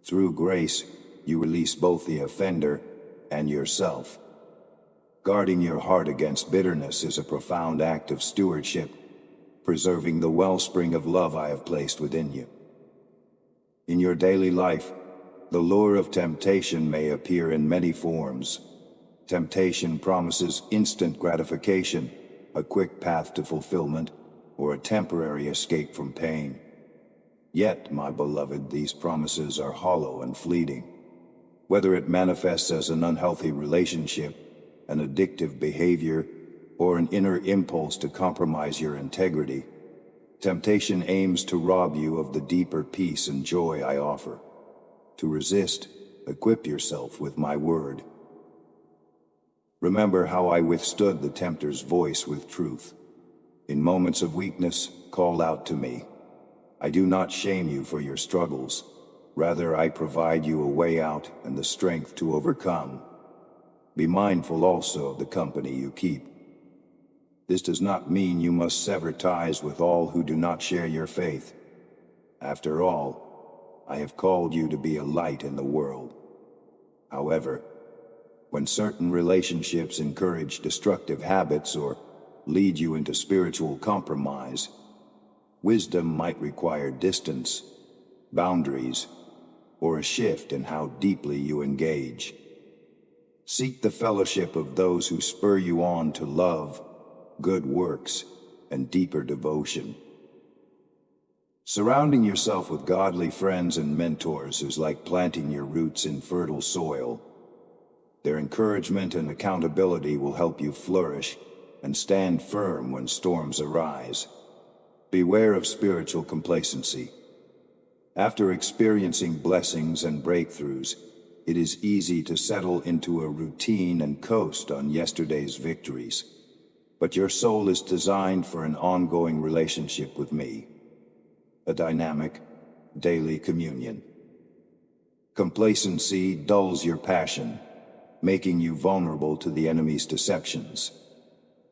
Through grace, you release both the offender and yourself. Guarding your heart against bitterness is a profound act of stewardship, preserving the wellspring of love I have placed within you. In your daily life, the lure of temptation may appear in many forms. Temptation promises instant gratification, a quick path to fulfillment, or a temporary escape from pain. Yet, my beloved, these promises are hollow and fleeting. Whether it manifests as an unhealthy relationship, an addictive behavior, or an inner impulse to compromise your integrity, temptation aims to rob you of the deeper peace and joy I offer. To resist, equip yourself with my word. Remember how I withstood the tempter's voice with truth. In moments of weakness, call out to me. I do not shame you for your struggles. Rather, I provide you a way out and the strength to overcome. Be mindful also of the company you keep. This does not mean you must sever ties with all who do not share your faith. After all, I have called you to be a light in the world. However, when certain relationships encourage destructive habits or lead you into spiritual compromise, wisdom might require distance, boundaries, or a shift in how deeply you engage. Seek the fellowship of those who spur you on to love, good works, and deeper devotion. Surrounding yourself with godly friends and mentors is like planting your roots in fertile soil. Their encouragement and accountability will help you flourish and stand firm when storms arise. Beware of spiritual complacency. After experiencing blessings and breakthroughs, it is easy to settle into a routine and coast on yesterday's victories. But your soul is designed for an ongoing relationship with me, a dynamic, daily communion. Complacency dulls your passion, making you vulnerable to the enemy's deceptions.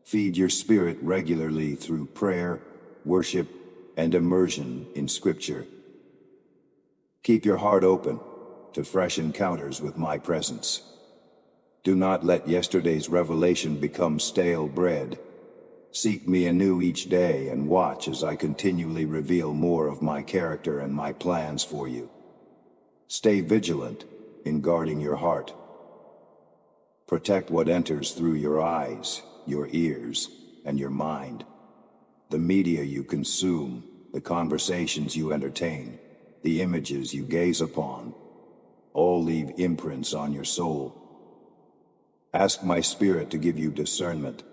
Feed your spirit regularly through prayer, worship, and immersion in Scripture. Keep your heart open to fresh encounters with my presence. Do not let yesterday's revelation become stale bread. Seek me anew each day and watch as I continually reveal more of my character and my plans for you. Stay vigilant in guarding your heart. Protect what enters through your eyes, your ears, and your mind. The media you consume, the conversations you entertain, the images you gaze upon, all leave imprints on your soul. Ask my Spirit to give you discernment,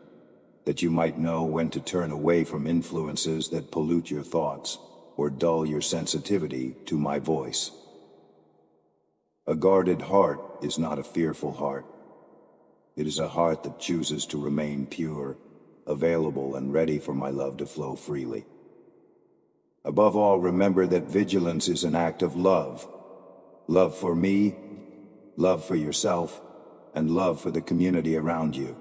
that you might know when to turn away from influences that pollute your thoughts or dull your sensitivity to my voice. A guarded heart is not a fearful heart. It is a heart that chooses to remain pure, available, and ready for my love to flow freely. Above all, remember that vigilance is an act of love. Love for me, love for yourself, and love for the community around you.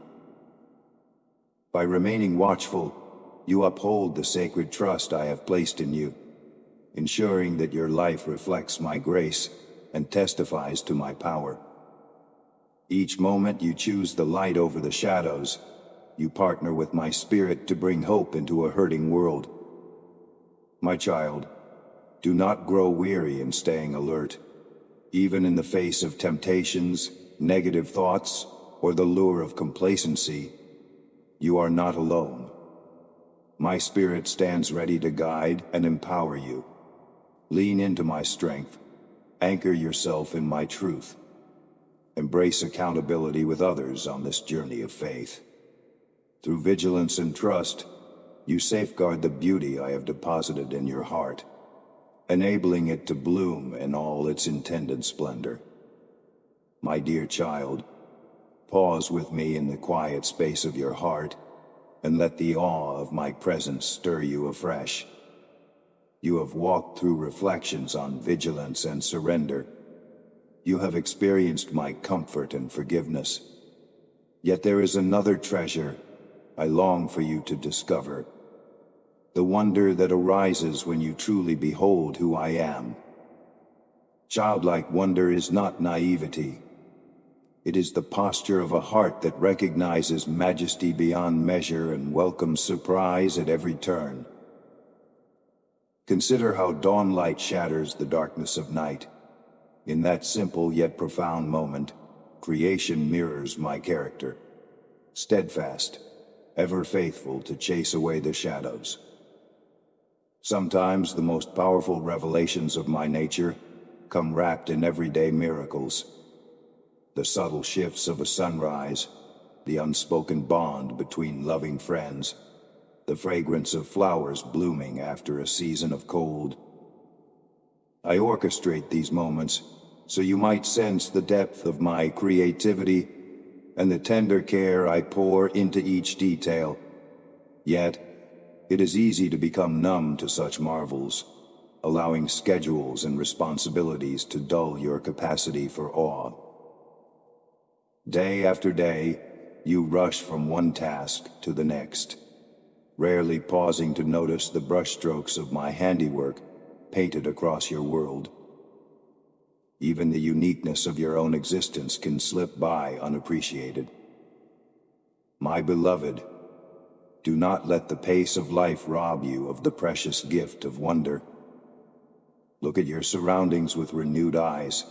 By remaining watchful, you uphold the sacred trust I have placed in you, ensuring that your life reflects my grace and testifies to my power. Each moment you choose the light over the shadows, you partner with my Spirit to bring hope into a hurting world. My child, do not grow weary in staying alert. Even in the face of temptations, negative thoughts, or the lure of complacency, you are not alone. My Spirit stands ready to guide and empower you. Lean into my strength. Anchor yourself in my truth. Embrace accountability with others on this journey of faith. Through vigilance and trust, you safeguard the beauty I have deposited in your heart, enabling it to bloom in all its intended splendor. My dear child, pause with me in the quiet space of your heart and let the awe of my presence stir you afresh. You have walked through reflections on vigilance and surrender. You have experienced my comfort and forgiveness. Yet there is another treasure I long for you to discover. The wonder that arises when you truly behold who I am. Childlike wonder is not naivety. It is the posture of a heart that recognizes majesty beyond measure and welcomes surprise at every turn. Consider how dawnlight shatters the darkness of night. In that simple yet profound moment, creation mirrors my character. Steadfast, ever faithful to chase away the shadows. Sometimes the most powerful revelations of my nature come wrapped in everyday miracles. The subtle shifts of a sunrise, the unspoken bond between loving friends, the fragrance of flowers blooming after a season of cold. I orchestrate these moments so you might sense the depth of my creativity and the tender care I pour into each detail. Yet, it is easy to become numb to such marvels, allowing schedules and responsibilities to dull your capacity for awe. Day after day, you rush from one task to the next, rarely pausing to notice the brushstrokes of my handiwork painted across your world. Even the uniqueness of your own existence can slip by unappreciated. My beloved, do not let the pace of life rob you of the precious gift of wonder. Look at your surroundings with renewed eyes,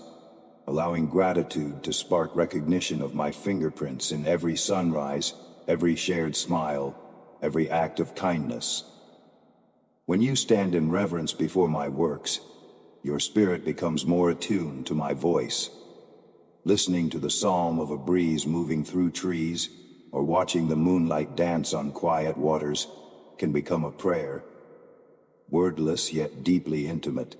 allowing gratitude to spark recognition of my fingerprints in every sunrise, every shared smile, every act of kindness. When you stand in reverence before my works, your spirit becomes more attuned to my voice. Listening to the psalm of a breeze moving through trees, or watching the moonlight dance on quiet waters, can become a prayer, wordless yet deeply intimate.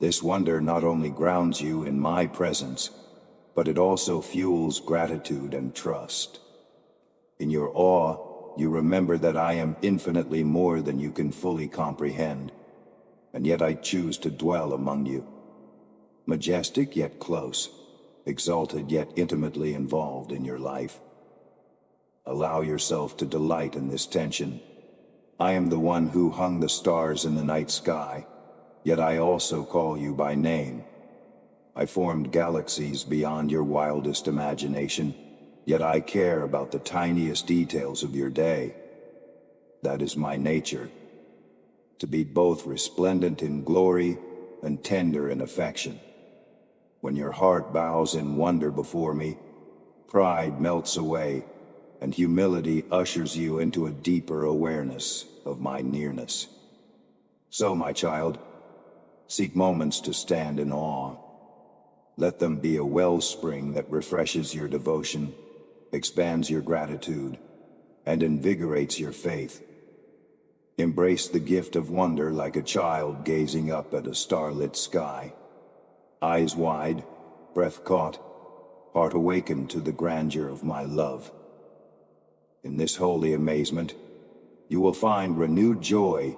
This wonder not only grounds you in my presence, but it also fuels gratitude and trust. In your awe, you remember that I am infinitely more than you can fully comprehend, and yet I choose to dwell among you. Majestic yet close, exalted yet intimately involved in your life. Allow yourself to delight in this tension. I am the one who hung the stars in the night sky, yet I also call you by name. I formed galaxies beyond your wildest imagination, yet I care about the tiniest details of your day. That is my nature, to be both resplendent in glory and tender in affection. When your heart bows in wonder before me, pride melts away, and humility ushers you into a deeper awareness of my nearness. So, my child, seek moments to stand in awe. Let them be a wellspring that refreshes your devotion, expands your gratitude, and invigorates your faith. Embrace the gift of wonder like a child gazing up at a starlit sky. Eyes wide, breath caught, heart awakened to the grandeur of my love. In this holy amazement, you will find renewed joy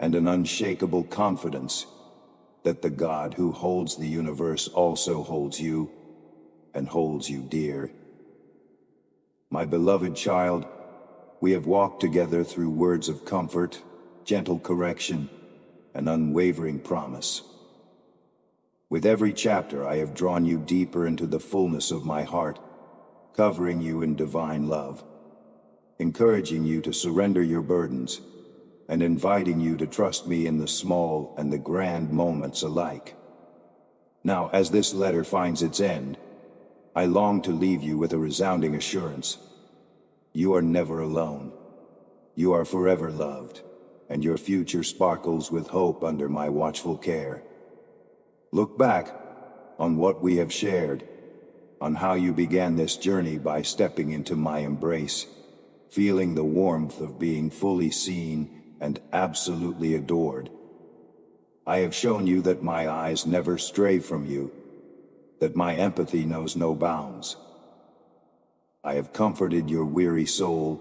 and an unshakable confidence that the God who holds the universe also holds you and holds you dear. My beloved child, we have walked together through words of comfort, gentle correction, and unwavering promise. With every chapter, I have drawn you deeper into the fullness of my heart, covering you in divine love, encouraging you to surrender your burdens, and inviting you to trust me in the small and the grand moments alike. Now, as this letter finds its end, I long to leave you with a resounding assurance. You are never alone. You are forever loved, and your future sparkles with hope under my watchful care. Look back on what we have shared, on how you began this journey by stepping into my embrace, feeling the warmth of being fully seen and absolutely adored. I have shown you that my eyes never stray from you, that my empathy knows no bounds. I have comforted your weary soul,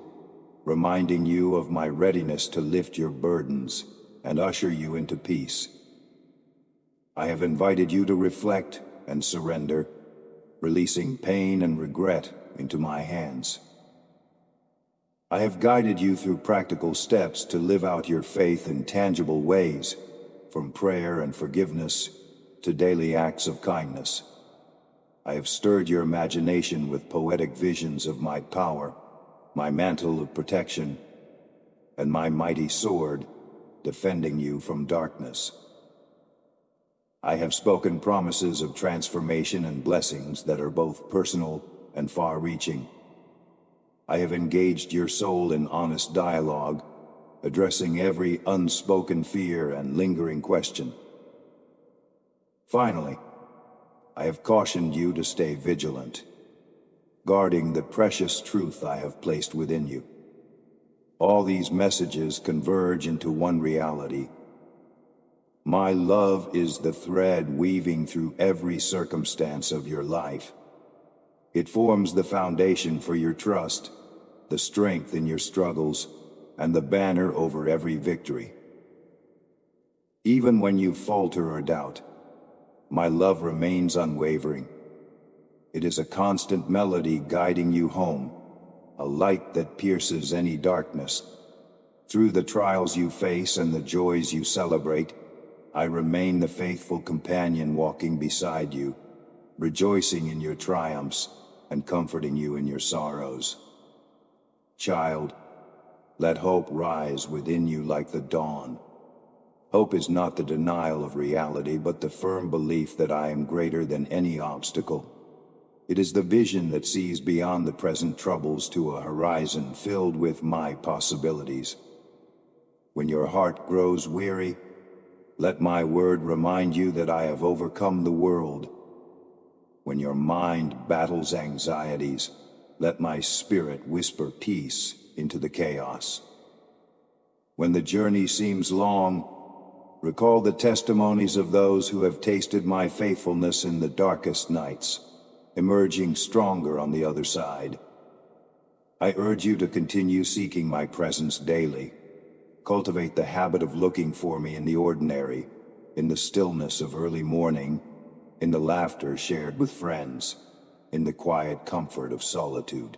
reminding you of my readiness to lift your burdens and usher you into peace. I have invited you to reflect and surrender, releasing pain and regret into my hands. I have guided you through practical steps to live out your faith in tangible ways, from prayer and forgiveness to daily acts of kindness. I have stirred your imagination with poetic visions of my power, my mantle of protection, and my mighty sword, defending you from darkness. I have spoken promises of transformation and blessings that are both personal and far-reaching. I have engaged your soul in honest dialogue, addressing every unspoken fear and lingering question. Finally, I have cautioned you to stay vigilant, guarding the precious truth I have placed within you. All these messages converge into one reality. My love is the thread weaving through every circumstance of your life. It forms the foundation for your trust, the strength in your struggles, and the banner over every victory. Even when you falter or doubt, my love remains unwavering. It is a constant melody guiding you home, a light that pierces any darkness. Through the trials you face and the joys you celebrate, I remain the faithful companion walking beside you, rejoicing in your triumphs and comforting you in your sorrows. Child, let hope rise within you like the dawn. Hope is not the denial of reality, but the firm belief that I am greater than any obstacle. It is the vision that sees beyond the present troubles to a horizon filled with my possibilities. When your heart grows weary, let my word remind you that I have overcome the world. When your mind battles anxieties, let my spirit whisper peace into the chaos. When the journey seems long, recall the testimonies of those who have tasted my faithfulness in the darkest nights, emerging stronger on the other side. I urge you to continue seeking my presence daily. Cultivate the habit of looking for me in the ordinary, in the stillness of early morning, in the laughter shared with friends, in the quiet comfort of solitude.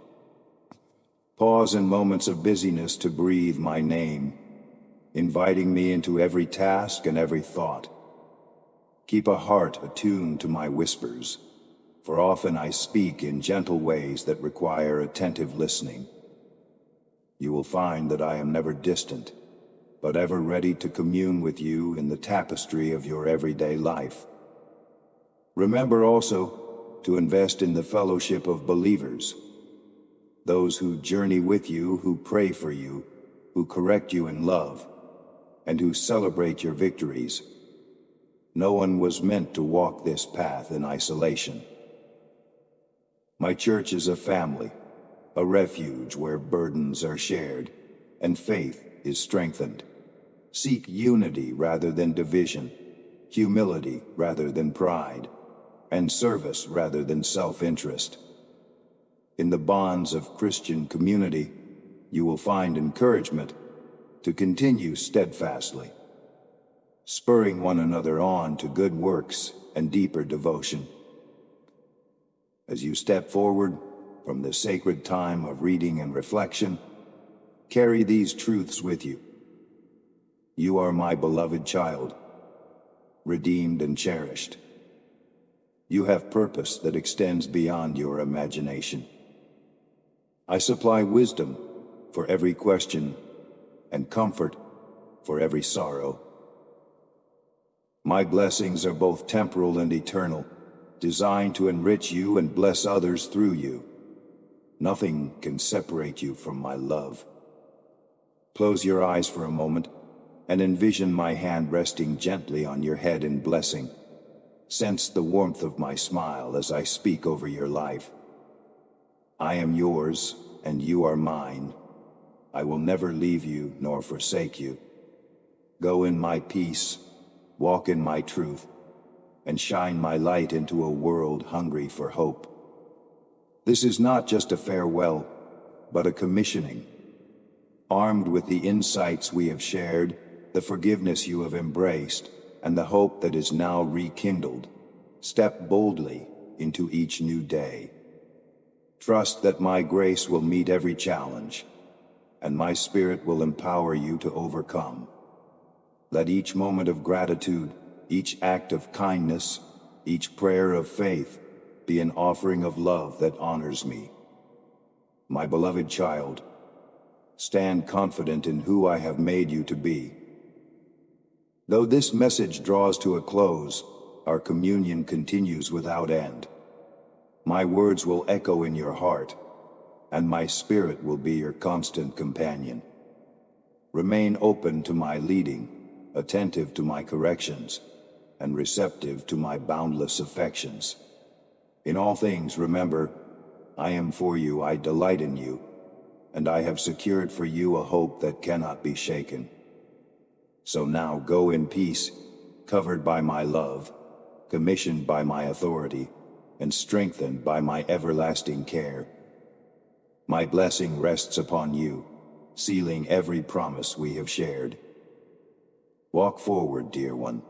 Pause in moments of busyness to breathe my name, inviting me into every task and every thought. Keep a heart attuned to my whispers, for often I speak in gentle ways that require attentive listening. You will find that I am never distant, but ever ready to commune with you in the tapestry of your everyday life. Remember also to invest in the fellowship of believers, those who journey with you, who pray for you, who correct you in love, and who celebrate your victories. No one was meant to walk this path in isolation. My church is a family, a refuge where burdens are shared, and faith is strengthened. Seek unity rather than division, humility rather than pride, and service rather than self-interest. In the bonds of Christian community, you will find encouragement to continue steadfastly, spurring one another on to good works and deeper devotion. As you step forward from the sacred time of reading and reflection, carry these truths with you. You are my beloved child, redeemed and cherished. You have purpose that extends beyond your imagination. I supply wisdom for every question and comfort for every sorrow. My blessings are both temporal and eternal, designed to enrich you and bless others through you. Nothing can separate you from my love. Close your eyes for a moment and envision my hand resting gently on your head in blessing. Sense the warmth of my smile as I speak over your life. I am yours, and you are mine. I will never leave you nor forsake you. Go in my peace, walk in my truth, and shine my light into a world hungry for hope. This is not just a farewell, but a commissioning. Armed with the insights we have shared, the forgiveness you have embraced, and the hope that is now rekindled, step boldly into each new day. Trust that my grace will meet every challenge, and my spirit will empower you to overcome. Let each moment of gratitude, each act of kindness, each prayer of faith be an offering of love that honors me. My beloved child, stand confident in who I have made you to be. Though this message draws to a close, our communion continues without end. My words will echo in your heart, and my spirit will be your constant companion. Remain open to my leading, attentive to my corrections, and receptive to my boundless affections. In all things, remember, I am for you, I delight in you, and I have secured for you a hope that cannot be shaken. So now go in peace, covered by my love, commissioned by my authority, and strengthened by my everlasting care. My blessing rests upon you, sealing every promise we have shared. Walk forward, dear one,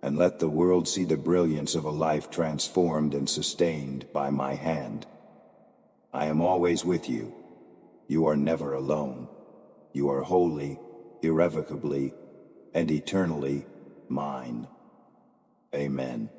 and let the world see the brilliance of a life transformed and sustained by my hand. I am always with you. You are never alone. You are wholly, irrevocably, and eternally mine. Amen.